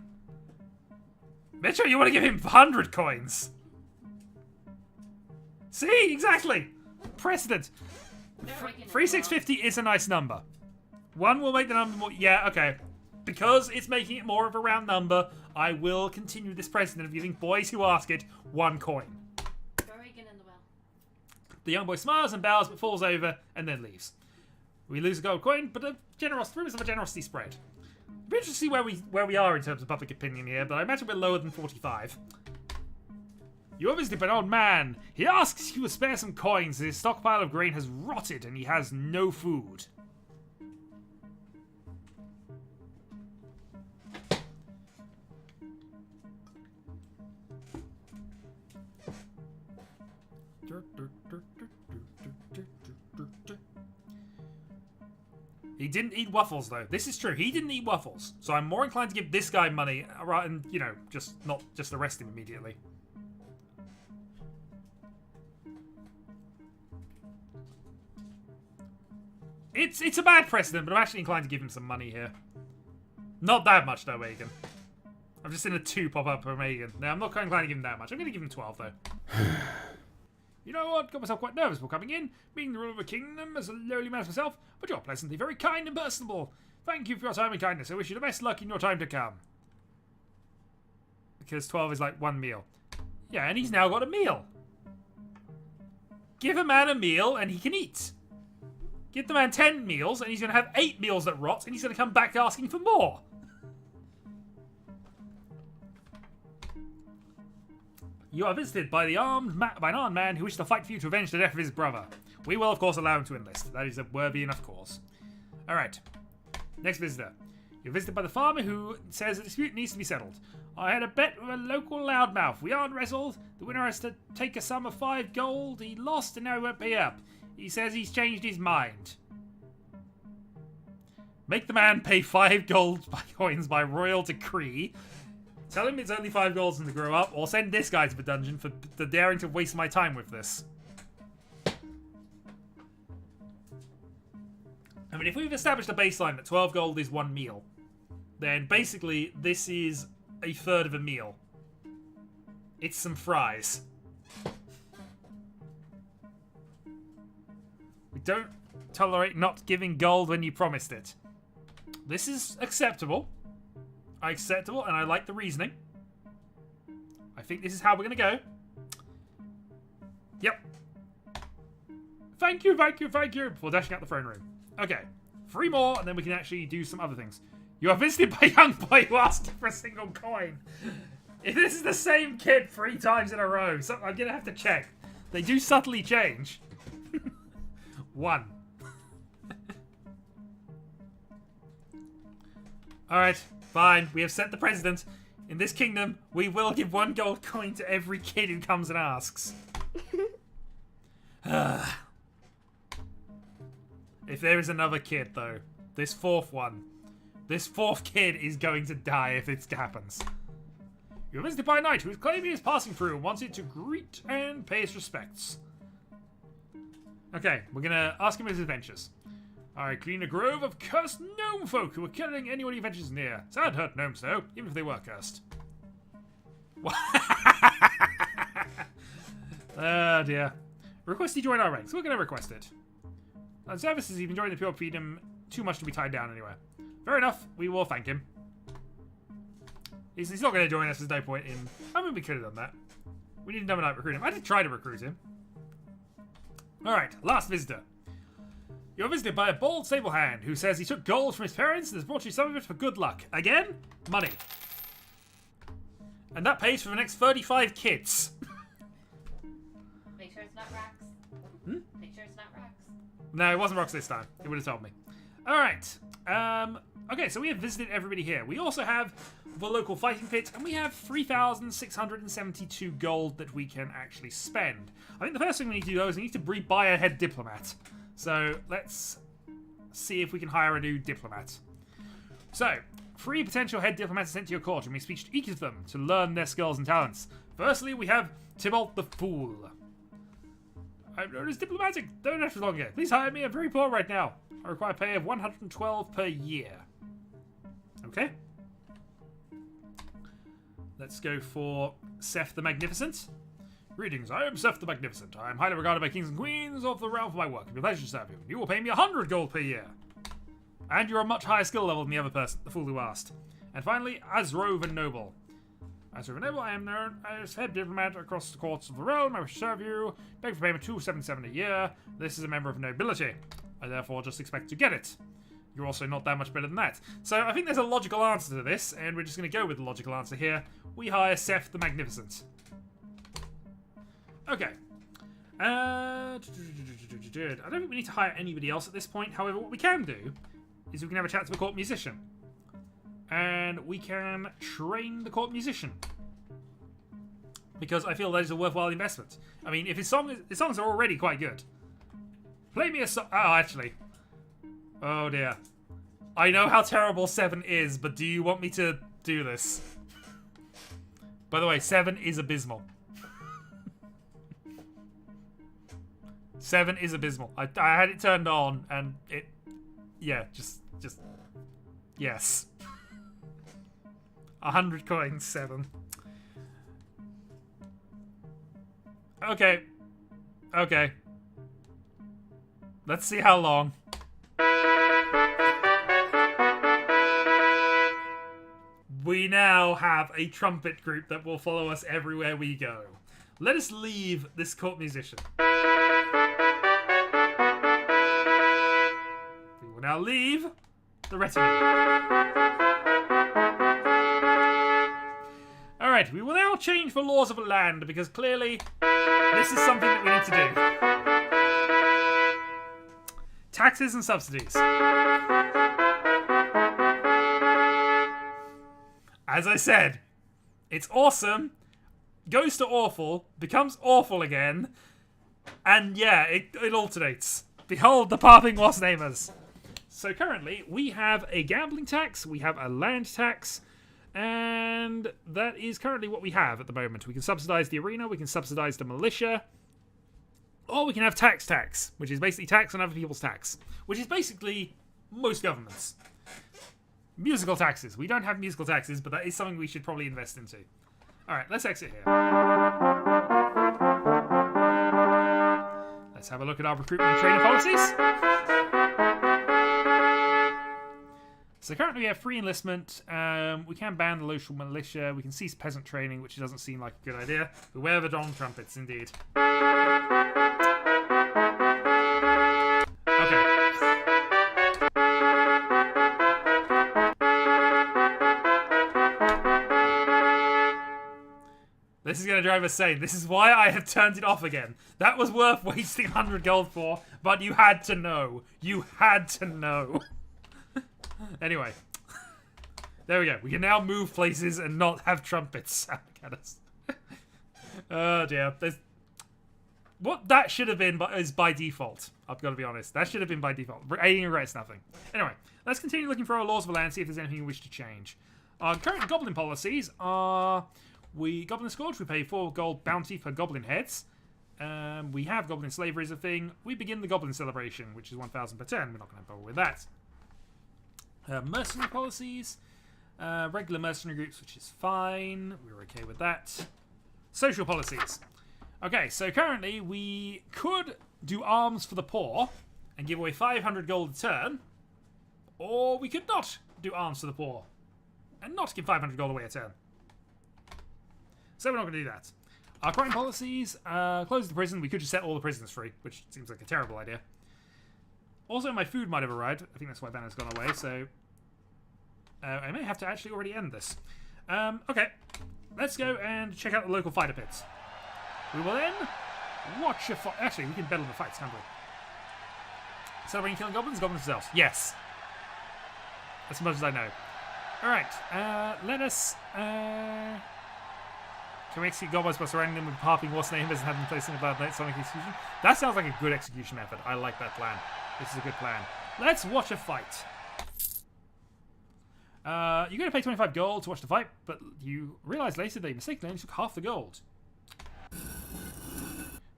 Mitchell, you want to give him 100 coins? See? Exactly. Precedent. 3650 is a nice number. 1 will make the number more... Yeah, okay. Because it's making it more of a round number, I will continue this precedent of giving boys who ask it 1 coin. Throw Aegon in the well. The young boy smiles and bows but falls over and then leaves. We lose a gold coin, but rumors of a generosity spread. It'd be interesting to see where we are in terms of public opinion here, but I imagine we're lower than 45. You are visited by an old man. He asks if you will spare some coins as his stockpile of grain has rotted and he has no food. He didn't eat waffles, though. This is true. He didn't eat waffles. So I'm more inclined to give this guy money, rather than, you know, not just arrest him immediately. It's a bad precedent, but I'm actually inclined to give him some money here. Not that much, though, Aegon. I've just seen a 2 pop up from Aegon. No, I'm not quite inclined to give him that much. I'm going to give him 12, though. You know what? Got myself quite nervous before coming in. Being the ruler of a kingdom as a lowly man myself, but you're pleasantly very kind and personable. Thank you for your time and kindness. I wish you the best luck in your time to come. Because 12 is like 1 meal. Yeah, and he's now got a meal. Give a man a meal and he can eat. Give the man 10 meals and he's going to have 8 meals that rot and he's going to come back asking for more. You are visited by an armed man who wishes to fight for you to avenge the death of his brother. We will, of course, allow him to enlist. That is a worthy enough cause. Alright. Next visitor. You're visited by the farmer who says the dispute needs to be settled. I had a bet with a local loudmouth. We aren't wrestled. The winner has to take a sum of 5 gold. He lost and now he won't pay up. He says he's changed his mind. Make the man pay 5 gold coins by royal decree. Tell him it's only 5 golds and to grow up, or send this guy to the dungeon for the daring to waste my time with this. I mean, if we've established a baseline that 12 gold is 1 meal, then basically this is a third of a meal. It's some fries. We don't tolerate not giving gold when you promised it. This is acceptable. Acceptable, and I like the reasoning. I think this is how we're going to go. Yep. Thank you, thank you, thank you. Before dashing out the throne room. Okay. 3 more, and then we can actually do some other things. You are visited by a young boy who asked for a single coin. If this is the same kid 3 times in a row, so I'm going to have to check. They do subtly change. 1. Alright. Fine, we have set the precedent. In this kingdom, we will give 1 gold coin to every kid who comes and asks. If there is another kid, though, this 4th one, this 4th kid is going to die if it happens. You're visited by a knight who is claiming he is passing through and wants you to greet and pay his respects. Okay, we're going to ask him his adventures. I clean a grove of cursed gnome folk who are killing anyone he ventures near. Sad hurt gnomes, though, even if they were cursed. Oh, dear. Request he join our ranks. We're going to request it. On services, he's been joining the Pure Freedom too much to be tied down anywhere. Fair enough. We will thank him. He's not going to join us. There's no point in... I mean, we could have done that. We need another night recruit him. I did try to recruit him. Alright, last visitor. You're visited by a bold stable hand who says he took gold from his parents and has brought you some of it for good luck. Again, money. And that pays for the next 35 kids. Make sure it's not rocks. Make sure it's not rocks. No, it wasn't rocks this time. It would have told me. Alright. Okay, so we have visited everybody here. We also have the local fighting pit, and we have 3,672 gold that we can actually spend. I think the first thing we need to do, though, is we need to buy a head diplomat. So, let's see if we can hire a new diplomat. So, 3 potential head diplomats are sent to your court, and we speak to each of them to learn their skills and talents. Firstly, we have Tybalt the Fool. I'm known as diplomatic. Don't have longer. Please hire me. I'm very poor right now. I require pay of 112 per year. Okay. Let's go for Seth the Magnificent. Greetings, I am Seth the Magnificent. I am highly regarded by kings and queens of the realm for my work. It will be a pleasure to serve you. You will pay me 100 gold per year. And you're a much higher skill level than the other person, the fool who asked. And finally, Asroven Noble. Asroven Noble, I am known as head diplomat across the courts of the realm. I wish to serve you. Beg for payment 277 a year. This is a member of nobility. I therefore just expect to get it. You're also not that much better than that. So I think there's a logical answer to this, and we're just going to go with the logical answer here. We hire Seth the Magnificent. Okay. I don't think we need to hire anybody else at this point. However, what we can do is we can have a chat to the court musician. And we can train the court musician. Because I feel that is a worthwhile investment. I mean, if his songs are already quite good. Play me a song. Oh, actually. Oh, dear. I know how terrible 7 is, but do you want me to do this? By the way, 7 is abysmal. 7 is abysmal. I had it turned on, and it... Yeah, just... Yes. 100 coins, 7. Okay. Okay. Let's see how long. We now have a trumpet group that will follow us everywhere we go. Let us leave this court musician. We will now leave the retinue. Alright, we will now change the laws of the land because clearly this is something that we need to do. Taxes and subsidies. As I said, it's awesome, goes to awful, becomes awful again, and yeah, it alternates. Behold the parting lost namers. So currently, we have a gambling tax, we have a land tax, and that is currently what we have at the moment. We can subsidize the arena, we can subsidize the militia, or we can have tax, which is basically tax on other people's tax, which is basically most governments. Musical taxes. We don't have musical taxes, but that is something we should probably invest into. Alright, let's exit here. Let's have a look at our recruitment and training policies. So currently we have free enlistment. We can ban the local militia. We can cease peasant training, which doesn't seem like a good idea. Beware the Don trumpets, indeed. Okay. This is going to drive us insane. This is why I have turned it off again. That was worth wasting 100 gold for, but you had to know. You had to know. Anyway. There we go. We can now move places and not have trumpets sound at us. Oh dear. What that should have been is by default. I've got to be honest. That should have been by default. Aiding and regrets nothing. Anyway, let's continue looking for our laws of the land, see if there's anything we wish to change. Our current goblin policies are... Goblin Scourge, we pay 4 gold bounty for goblin heads. We have goblin slavery as a thing. We begin the goblin celebration, which is 1,000 per turn. We're not going to bother with that. Mercenary policies. Regular mercenary groups, which is fine. We're okay with that. Social policies. Okay, so currently we could do arms for the poor and give away 500 gold a turn. Or we could not do arms for the poor and not give 500 gold away a turn. So we're not going to do that. Our crime policies, close the prison. We could just set all the prisoners free, which seems like a terrible idea. Also, my food might have arrived. I think that's why Banner's gone away, so... I may have to actually already end this. Okay, let's go and check out the local fighter pits. We will then watch a fight. Actually, we can battle the fights, can't we? Celebrating killing goblins? Goblins themselves. Yes. As much as I know. Alright, let us... Can we execute goblins by surrounding them with harping what's name and have them placing a bad night sonic execution? That sounds like a good execution method. I like that plan. This is a good plan. Let's watch a fight. You're going to pay 25 gold to watch the fight, but you realise later they mistakenly only took half the gold.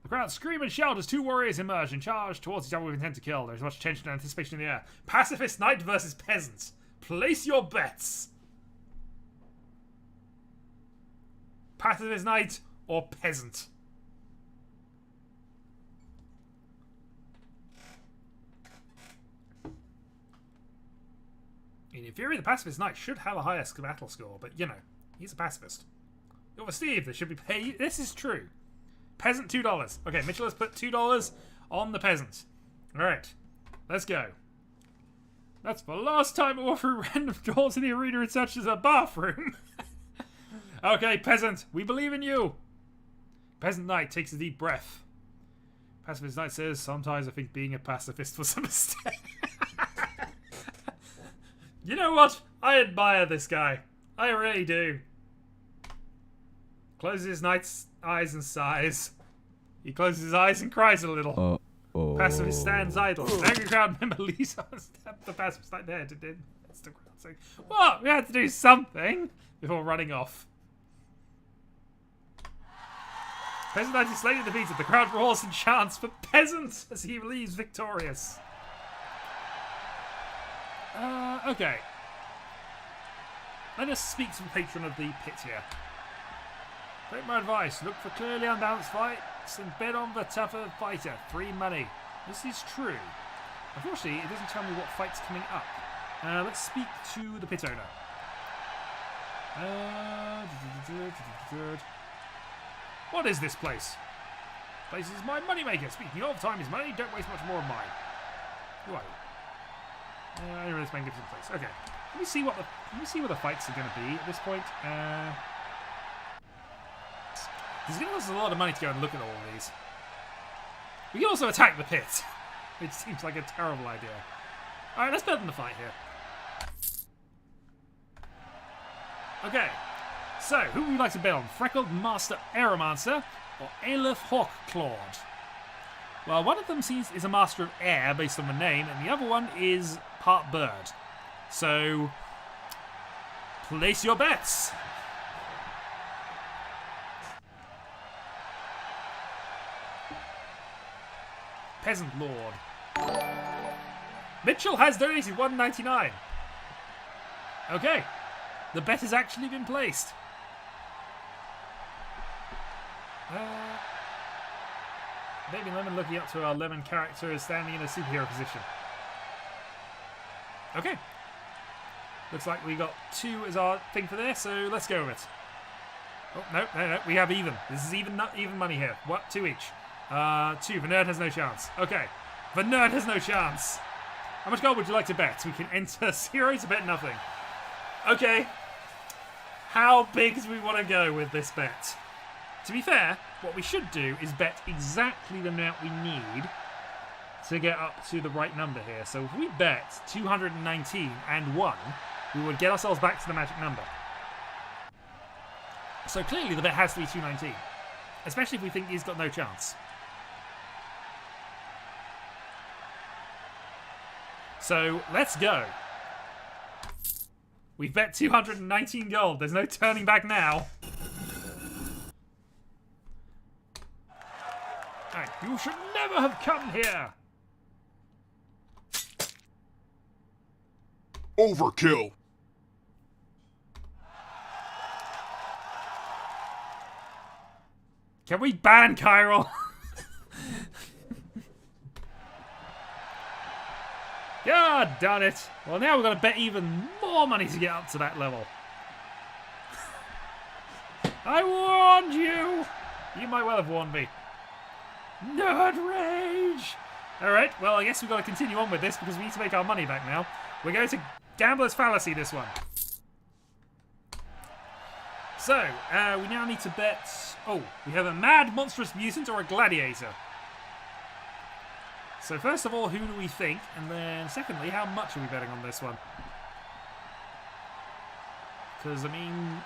The crowd scream and shout as two warriors emerge and charge towards each other with intent to kill. There is much tension and anticipation in the air. Pacifist knight versus peasant. Place your bets. Pacifist knight or peasant? In theory, the pacifist knight should have a higher battle score, but you know, he's a pacifist. Over Steve, there should be pay. This is true. Peasant $2. Okay, Mitchell has put $2 on the peasant. Alright, let's go. That's the last time I walk through random doors in the arena and such as a bathroom. Okay, peasant, we believe in you. Peasant knight takes a deep breath. Pacifist knight says, sometimes I think being a pacifist was a mistake. You know what? I admire this guy. I really do. Closes his knight's eyes and sighs. He closes his eyes and cries a little. Pacifist stands idle. An angry crowd member leaves on the pacifist knight there. That's the crowd saying, what? We had to do something before running off. Peasant knight is slain and defeated. The crowd roars and chants for peasants as he leaves victorious. Okay. Let us speak to the patron of the pit here. Take my advice. Look for clearly unbalanced fights and bet on the tougher fighter. Free money. This is true. Unfortunately, it doesn't tell me what fight's coming up. Let's speak to the pit owner. What is this place? This place is my moneymaker. Speaking of, time is money. Don't waste much more of mine. Who are you? I know this magnificent place. Okay. Let me see where the fights are going to be at this point. There's going to cost us a lot of money to go and look at all of these. We can also attack the pit, which seems like a terrible idea. Alright, let's bet on the fight here. Okay. So, who would you like to bet on? Freckled Master Aeromancer or Aleph Hawkclawed? Well, one of them is a master of air based on the name, and the other one is part bird. So, place your bets. Peasant Lord. Mitchell has donated $1.99. Okay, the bet has actually been placed. Baby Lemon looking up to our Lemon character is standing in a superhero position. Okay. Looks like we got 2 as our thing for there, so let's go with it. Oh, no. We have even. This is even money here. What? 2 each. 2. The nerd has no chance. Okay. The nerd has no chance. How much gold would you like to bet? We can enter 0 to bet nothing. Okay. How big do we want to go with this bet? To be fair, what we should do is bet exactly the amount we need to get up to the right number here. So if we bet 219 and 1, we would get ourselves back to the magic number. So clearly the bet has to be 219, especially if we think he's got no chance. So let's go. We've bet 219 gold. There's no turning back now. And you should never have come here. Overkill. Can we ban Chiral? God darn it. Well, now we've got to bet even more money to get up to that level. I warned you. You might well have warned me. Nerd rage. Alright, well, I guess we've got to continue on with this because we need to make our money back now. We're going to Gambler's Fallacy this one. So, we now need to bet... Oh, we have a mad monstrous mutant or a gladiator. So first of all, who do we think? And then secondly, how much are we betting on this one? Because, I mean...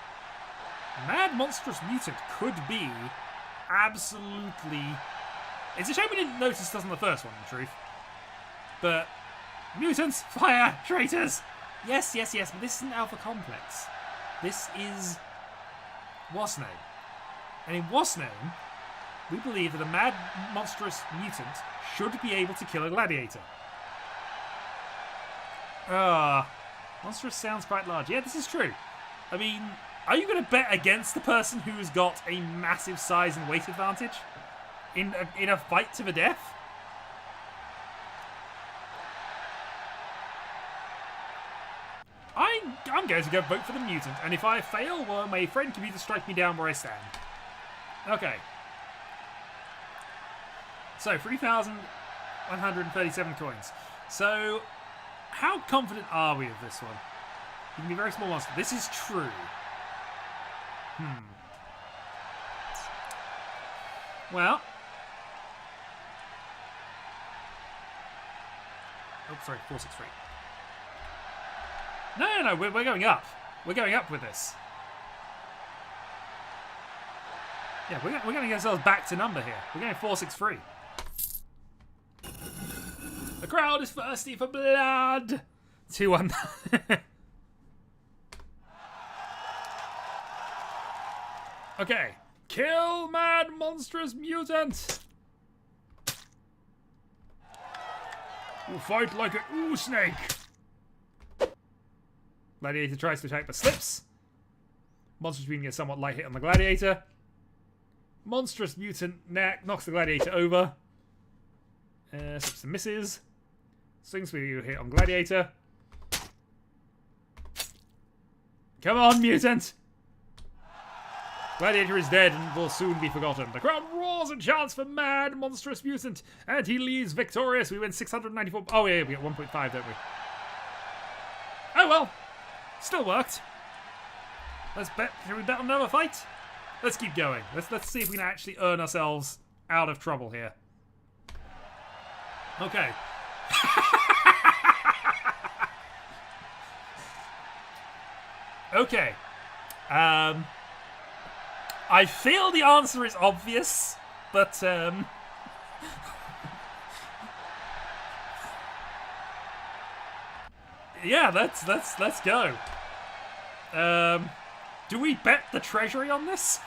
Mad monstrous mutant could be absolutely... It's a shame we didn't notice this on the first one, in truth. But... Mutants! Fire! Traitors! Yes, but this isn't Alpha Complex. This is... Wasname. And in Wasname, We believe that a mad, monstrous mutant should be able to kill a gladiator. Monstrous sounds quite large. Yeah, this is true. I mean, are you going to bet against the person who's got a massive size and weight advantage in a fight to the death? I'm going to go vote for the mutant, and if I fail, well, my friend can either strike me down where I stand. Okay. So, 3,137 coins. So, how confident are we of this one? You can be a very small monster. This is true. Well. Oh, sorry, 463. No, we're going up. We're going up with this. Yeah, we're going to get ourselves back to number here. We're going 463. The crowd is thirsty for blood. 2-1. Okay. Kill mad monstrous mutant. We'll fight like an ooh snake. Gladiator tries to attack but slips. Monstrous mutant gets somewhat light hit on the gladiator. Monstrous mutant knocks the gladiator over. Slips and misses. Swings for you hit on gladiator. Come on, mutant! Gladiator is dead and will soon be forgotten. The crowd roars and chants for mad monstrous mutant, and he leaves victorious. We win 694. Oh yeah, we get 1.5, don't we? Oh well. Still worked. Let's bet. Should we bet on another fight? Let's keep going. Let's see if we can actually earn ourselves out of trouble here. Okay. Okay. I feel the answer is obvious, but yeah, let's go. Do we bet the treasury on this?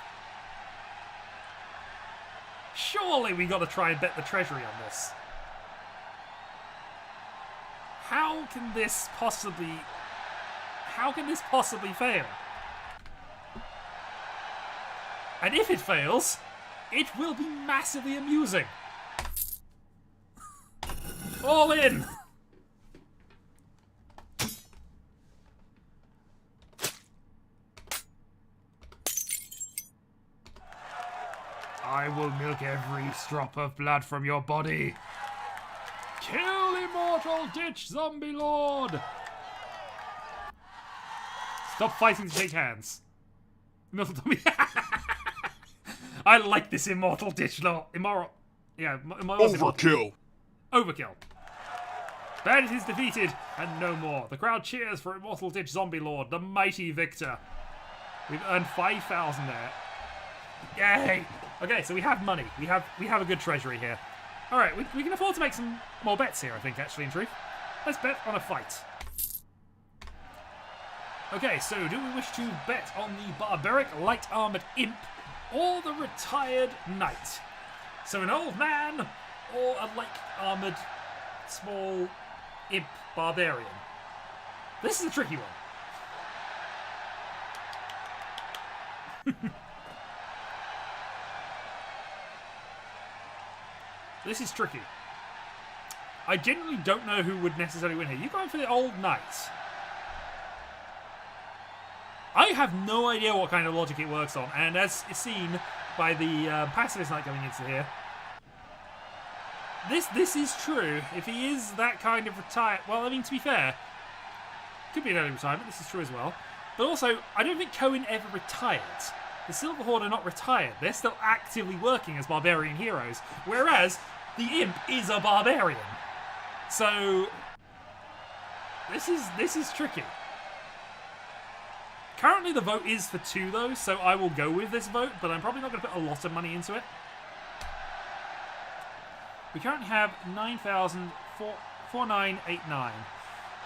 Surely we got to try and bet the treasury on this. How can this possibly fail? And if it fails, it will be massively amusing. All in. I will milk every drop of blood from your body. Kill immortal ditch zombie lord. Stop fighting to shake hands. Immortal zombie. I like this immortal ditch lord. Overkill. Overkill. Bandit is defeated and no more. The crowd cheers for immortal ditch zombie lord, the mighty victor. We've earned 5,000 there. Yay! Okay, so we have money. We have a good treasury here. All right, we can afford to make some more bets here, I think, actually, in truth. Let's bet on a fight. Okay, so do we wish to bet on the barbaric light-armoured imp or the retired knight? So an old man or a light-armoured small imp barbarian? This is a tricky one. This is tricky. I genuinely don't know who would necessarily win here. You're going for the old knight. I have no idea what kind of logic it works on, and as seen by the pacifist knight going into here, this is true. If he is that kind of retired, well, I mean, to be fair, could be an early retirement. This is true as well. But also, I don't think Cohen ever retired. The Silver Horde are not retired. They're still actively working as barbarian heroes, whereas the imp is a barbarian. So this is tricky. Currently the vote is for 2 though, so I will go with this vote, but I'm probably not going to put a lot of money into it. We currently have 9,4989.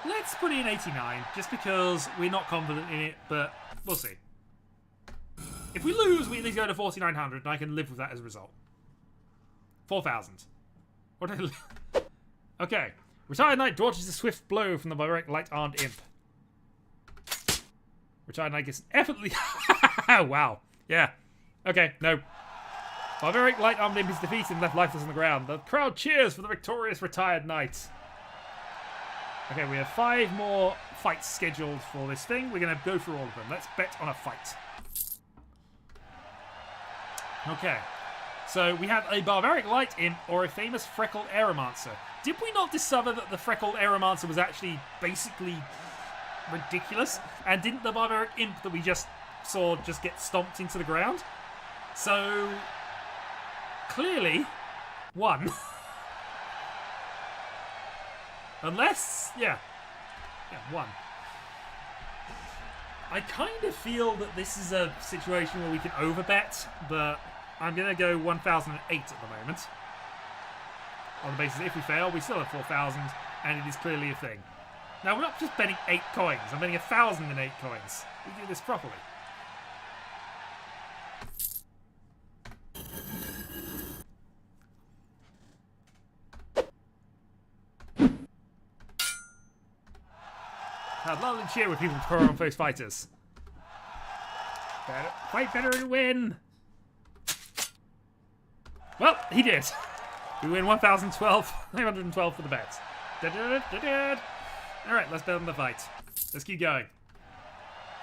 Let's put in 89, just because we're not confident in it, but we'll see. If we lose, we at least go to 4,900, and I can live with that as a result. 4,000. What did Okay. Retired Knight dodges a swift blow from the barbaric light-armed imp. Retired Knight gets effortlessly... Wow. Yeah. Okay, no. Barbaric light-armed imp is defeated and left lifeless on the ground. The crowd cheers for the victorious Retired Knight. Okay, we have 5 more fights scheduled for this thing. We're going to go through all of them. Let's bet on a fight. Okay. So we have a Barbaric Light Imp or a famous Freckled Aeromancer. Did we not discover that the Freckled Aeromancer was actually basically ridiculous? And didn't the Barbaric Imp that we just saw just get stomped into the ground? So, clearly, 1. Unless, yeah, 1. I kind of feel that this is a situation where we can overbet, but I'm going to go 1,008 at the moment. On the basis that if we fail, we still have 4,000, and it is clearly a thing. Now, we're not just betting 8 coins. I'm betting 1,008 coins. We do this properly. I'd love to cheer with people who are on face fighters. Better, fight better and win! Well, he did. We win 1,012, 912 for the bet. Alright, let's bet on the fight. Let's keep going.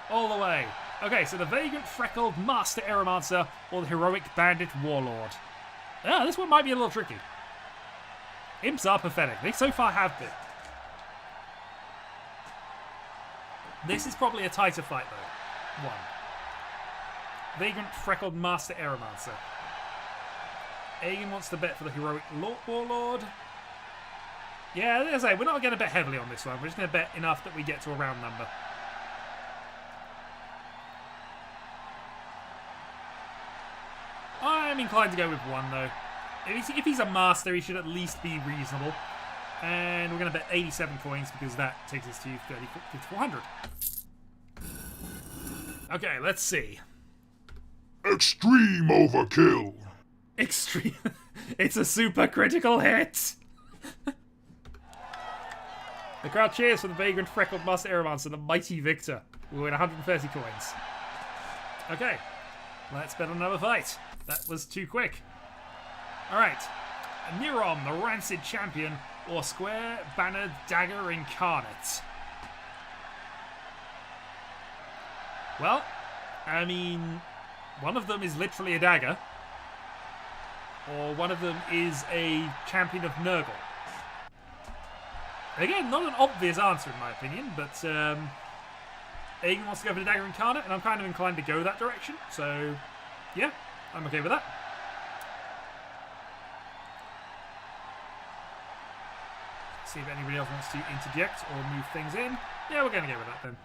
All the way. Okay, so the Vagrant Freckled Master Aeromancer or the Heroic Bandit Warlord. Ah, this one might be a little tricky. Imps are pathetic. They so far have been. This is probably a tighter fight, though. 1. Vagrant Freckled Master Aeromancer. Aegon wants to bet for the Heroic Warlord. Yeah, as I say, we're not going to bet heavily on this one. We're just going to bet enough that we get to a round number. I'm inclined to go with 1, though. If he's a master, he should at least be reasonable. And we're going to bet 87 coins because that takes us to 3,400. Okay, let's see. Extreme overkill. Extreme. It's a super critical hit. The crowd cheers for the Vagrant Freckled Master Aeromancer, the mighty victor. We win 130 coins. Okay, let's bet on another fight. That was too quick. Alright. Neron, the Rancid Champion, or Square Banner Dagger Incarnate. Well, I mean, one of them is literally a dagger, or one of them is a champion of Nurgle. Again, not an obvious answer in my opinion, but Aegon wants to go for the Dagger Incarnate, and I'm kind of inclined to go that direction, so yeah, I'm okay with that. See if anybody else wants to interject or move things in. Yeah, we're going to go with that then.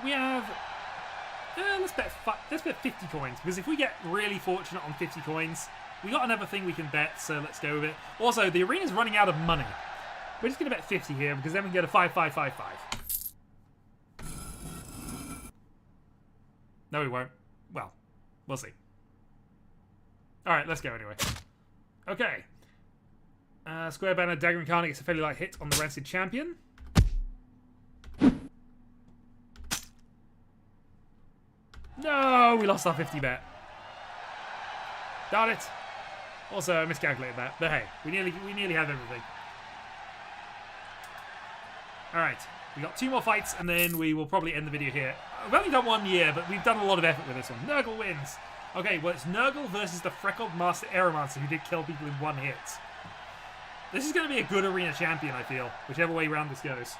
We have... let's bet 50 coins, because if we get really fortunate on 50 coins, we got another thing we can bet, so let's go with it. Also, the arena's running out of money. We're just going to bet 50 here, because then we can go to 5,555. No, we won't. Well, we'll see. Alright, let's go anyway. Okay. Square Banner Dagger Incarnate gets a fairly light hit on the Rancid Champion. No, we lost our 50 bet. Darn it. Also, I miscalculated that. But hey, we nearly have everything. Alright, we got 2 more fights and then we will probably end the video here. We've only done 1 year, but we've done a lot of effort with this one. Nurgle wins. Okay, well it's Nurgle versus the Freckled Master Aeromancer who did kill people in 1 hit. This is going to be a good arena champion, I feel, whichever way round this goes.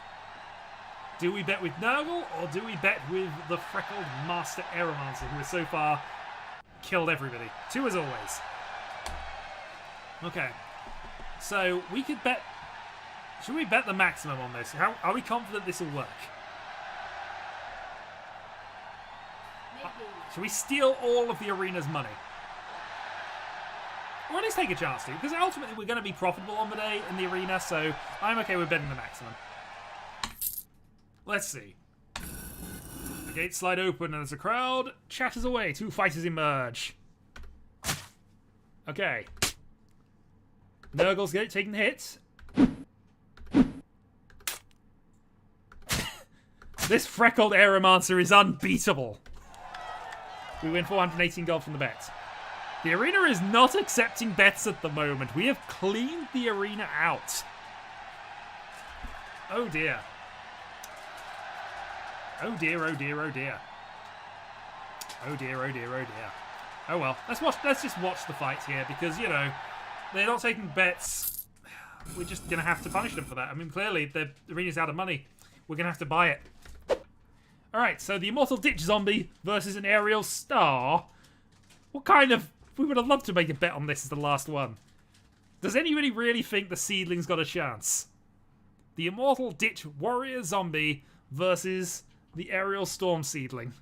Do we bet with Nurgle, or do we bet with the Freckled Master Aeromancer, who has so far killed everybody? 2 as always. Okay. So, we could bet... Should we bet the maximum on this? Are we confident this will work? Should we steal all of the arena's money? Or at least take a chance to, because ultimately we're going to be profitable on the day in the arena, so I'm okay with betting the maximum. Let's see. The gates slide open and as the crowd chatters away, 2 fighters emerge. Okay. Nurgle's taking the hit. This freckled Aeromancer is unbeatable. We win 418 gold from the bet. The arena is not accepting bets at the moment. We have cleaned the arena out. Oh dear. Oh dear, oh dear, oh dear. Oh dear, oh dear, oh dear. Oh well, let's just watch the fight here because, you know, they're not taking bets. We're just going to have to punish them for that. I mean, clearly, the arena's out of money. We're going to have to buy it. Alright, so the Immortal Ditch Zombie versus an Aerial Star. What kind of... We would have loved to make a bet on this as the last one. Does anybody really think the Seedling's got a chance? The Immortal Ditch Warrior Zombie versus the Aerial Storm Seedling.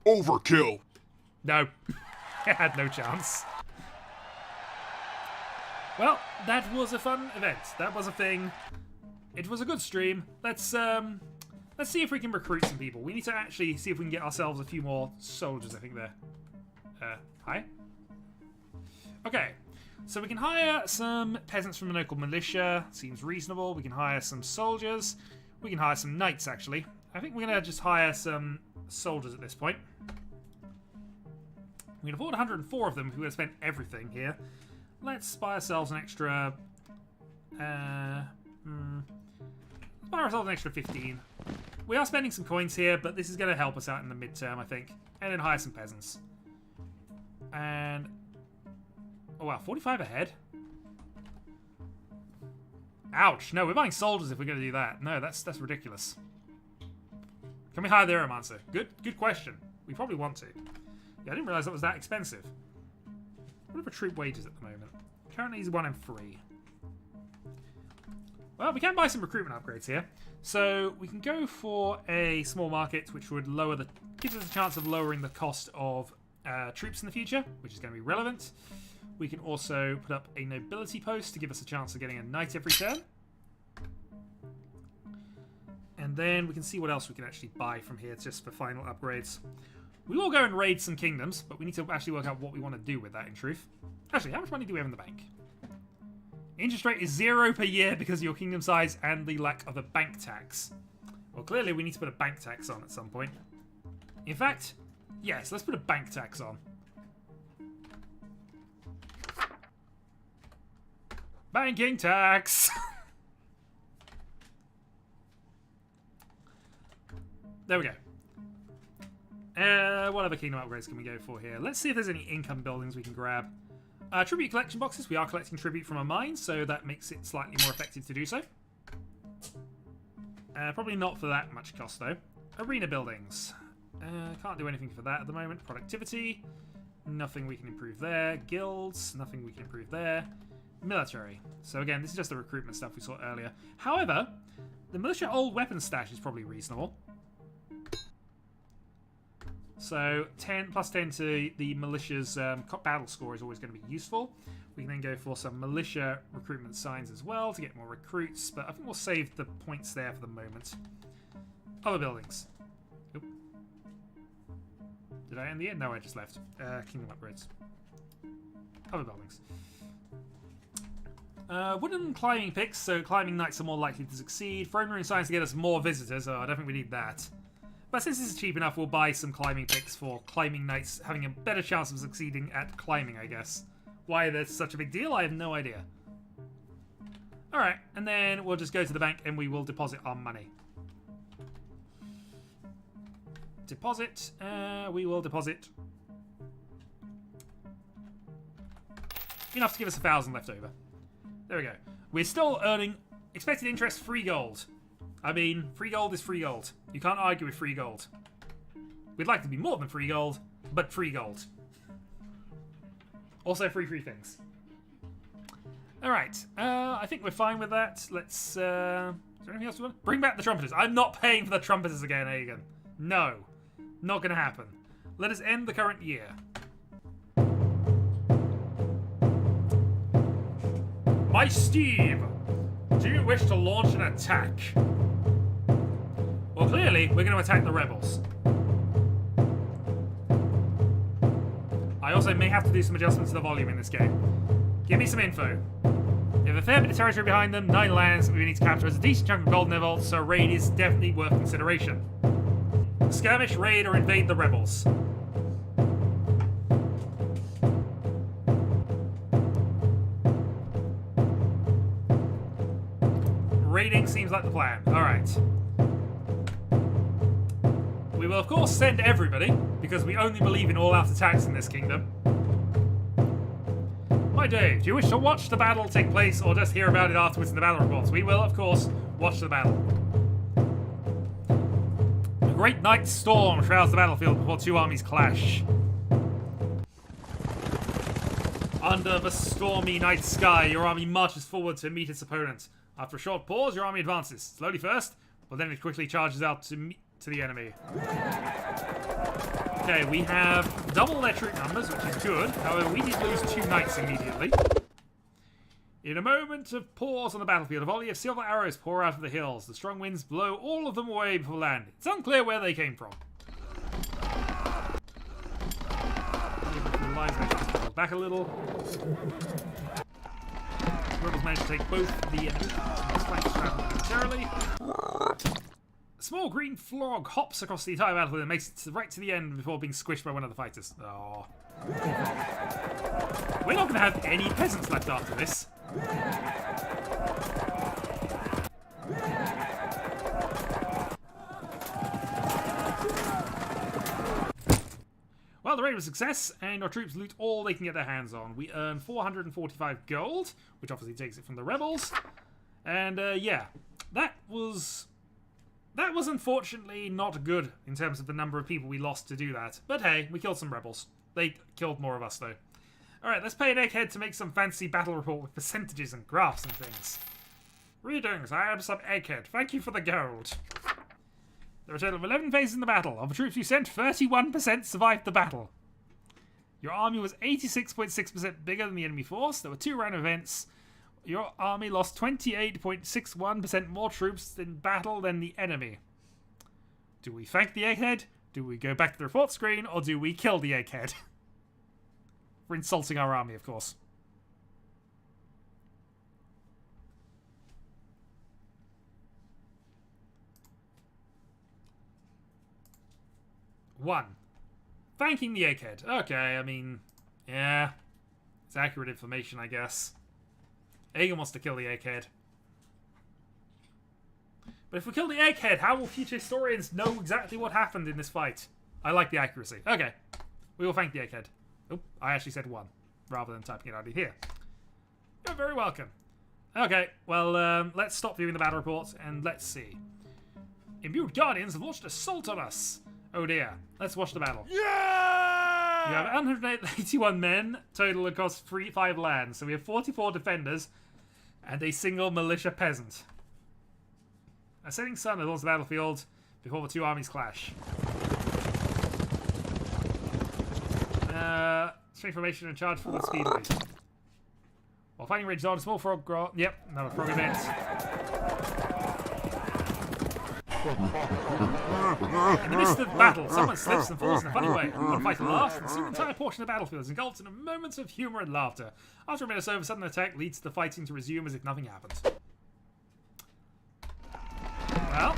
Overkill. No. It had no chance. Well, that was a fun event. That was a thing. It was a good stream. Let's see if we can recruit some people. We need to actually see if we can get ourselves a few more soldiers, I think there. Hi? Okay. So we can hire some peasants from the local militia. Seems reasonable. We can hire some soldiers. We can hire some knights, actually. I think we're going to just hire some soldiers at this point. We can afford 104 of them if we're going to spend everything here. Let's buy ourselves an extra... buy ourselves an extra 15. We are spending some coins here, but this is going to help us out in the midterm, I think. And then hire some peasants. And... Oh wow, 45 ahead? Ouch. No, we're buying soldiers if we're going to do that. No, that's ridiculous. Can we hire the Aeromancer? Good question. We probably want to. Yeah, I didn't realise that was that expensive. What are the troop wages at the moment? Currently he's 1 and 3. Well, we can buy some recruitment upgrades here. So we can go for a small market, which would gives us a chance of lowering the cost of troops in the future, which is going to be relevant. We can also put up a nobility post to give us a chance of getting a knight every turn. And then we can see what else we can actually buy from here just for final upgrades. We will go and raid some kingdoms, but we need to actually work out what we want to do with that in truth. Actually, how much money do we have in the bank? Interest rate is 0 per year because of your kingdom size and the lack of a bank tax. Well, clearly we need to put a bank tax on at some point. In fact, yes, let's put a bank tax on. Banking tax! There we go. What other kingdom upgrades can we go for here? Let's see if there's any income buildings we can grab. Tribute collection boxes. We are collecting tribute from a mine, so that makes it slightly more effective to do so. Probably not for that much cost, though. Arena buildings. Can't do anything for that at the moment. Productivity. Nothing we can improve there. Guilds. Nothing we can improve there. Military. So again, this is just the recruitment stuff we saw earlier. However, the militia old weapons stash is probably reasonable. So 10 plus 10 to the militia's battle score is always going to be useful. We can then go for some militia recruitment signs as well to get more recruits, but I think we'll save the points there for the moment. Other buildings. Oop. Did I end the end? No, I just left. Kingdom upgrades. Other buildings. Wooden climbing picks, so climbing knights are more likely to succeed. Throne room signs to get us more visitors. Oh, I don't think we need that. But since this is cheap enough, we'll buy some climbing picks for climbing knights having a better chance of succeeding at climbing, I guess. Why that's such a big deal, I have no idea. Alright, and then we'll just go to the bank and we will deposit our money. Deposit. We will deposit enough to give us 1,000 left over. There we go. We're still earning expected interest free gold. I mean, free gold is free gold. You can't argue with free gold. We'd like to be more than free gold, but free gold. Also free things. Alright, I think we're fine with that. Let's, is there anything else we want? Bring back the trumpeters. I'm not paying for the trumpeters again, Aegon. No. Not gonna happen. Let us end the current year. My Steve! Do you wish to launch an attack? Well, clearly, we're going to attack the rebels. I also may have to do some adjustments to the volume in this game. Give me some info. They have a fair bit of territory behind them, 9 lands that we need to capture as a decent chunk of gold in their vault, so raid is definitely worth consideration. Skirmish, raid, or invade the rebels. Raiding seems like the plan. Alright. We will of course send everybody, because we only believe in all-out attacks in this kingdom. Hi Dave, do you wish to watch the battle take place or just hear about it afterwards in the battle reports? We will of course watch the battle. A great night storm shrouds the battlefield before 2 armies clash. Under the stormy night sky, your army marches forward to meet its opponent. After a short pause, your army advances. Slowly first, but then it quickly charges out to the enemy. Okay, we have double their troop numbers, which is good. However, we did lose 2 knights immediately. In a moment of pause on the battlefield, a volley of silver arrows pour out of the hills. The strong winds blow all of them away before land. It's unclear where they came from. Back a little. Rebels managed to take both the flanks momentarily. A small green frog hops across the entire battlefield and makes it right to the end before being squished by one of the fighters. Oh. We're not going to have any peasants left after this. Well, the raid was a success, and our troops loot all they can get their hands on. We earn 445 gold, which obviously takes it from the rebels. And, yeah, that was unfortunately not good in terms of the number of people we lost to do that. But hey, we killed some rebels. They killed more of us, though. Alright, let's pay an egghead to make some fancy battle report with percentages and graphs and things. Greetings, I am some egghead. Thank you for the gold. There are a total of 11 phases in the battle. Of the troops you sent, 31% survived the battle. Your army was 86.6% bigger than the enemy force. There were 2 random events. Your army lost 28.61% more troops in battle than the enemy. Do we thank the egghead? Do we go back to the report screen? Or do we kill the egghead? For insulting our army, of course. One. Thanking the egghead. Okay, I mean, yeah. It's accurate information, I guess. Aegon wants to kill the egghead. But if we kill the egghead, how will future historians know exactly what happened in this fight? I like the accuracy. Okay. We will thank the egghead. Oh, I actually said 1, rather than typing it out of here. You're very welcome. Okay, well, let's stop viewing the battle reports, and let's see. Imbued Guardians have launched assault on us. Oh dear. Let's watch the battle. Yeah! You have 181 men total across 5 lands. So we have 44 defenders and a single militia peasant. A setting sun adorns the battlefield before the 2 armies clash. Strength formation and charge forward speedily. While fighting rages on, a small frog grow. Yep, another frog event. In the midst of battle, someone slips and falls in a funny way. One fighter laughs, and soon the entire portion of the battlefield is engulfed in a moment of humour and laughter. After a minute or so, a sudden attack leads the fighting to resume as if nothing happened. Well,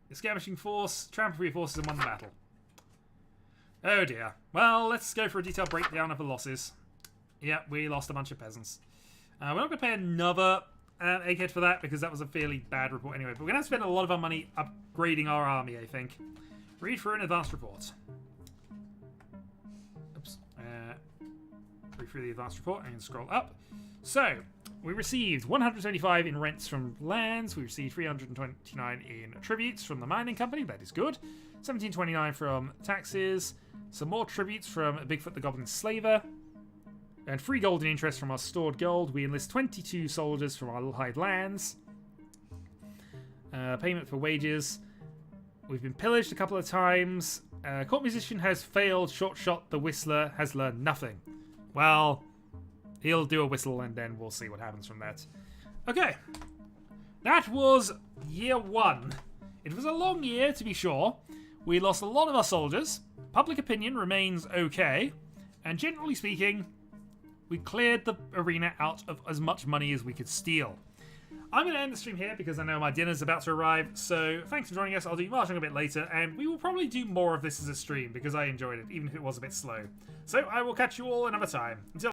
the skirmishing force trampled 3 forces and won the battle. Oh dear. Well, let's go for a detailed breakdown of the losses. Yeah, we lost a bunch of peasants. We're not going to pay another egghead for that because that was a fairly bad report anyway. But we're going to have to spend a lot of our money upgrading our army, I think. Read through an advanced report. Oops. Read through the advanced report and scroll up. So, we received 175 in rents from lands. We received 329 in tributes from the mining company. That is good. 1729 from taxes. Some more tributes from Bigfoot the Goblin Slaver. And 3 gold in interest from our stored gold. We enlist 22 soldiers from our allied lands. Payment for wages. We've been pillaged a couple of times. Court musician has failed. Short shot. The whistler has learned nothing. Well, he'll do a whistle and then we'll see what happens from that. Okay. That was year 1. It was a long year, to be sure. We lost a lot of our soldiers. Public opinion remains okay. And generally speaking, we cleared the arena out of as much money as we could steal. I'm going to end the stream here because I know my dinner's about to arrive, so thanks for joining us. I'll do marching a bit later, and we will probably do more of this as a stream because I enjoyed it, even if it was a bit slow. So I will catch you all another time. Until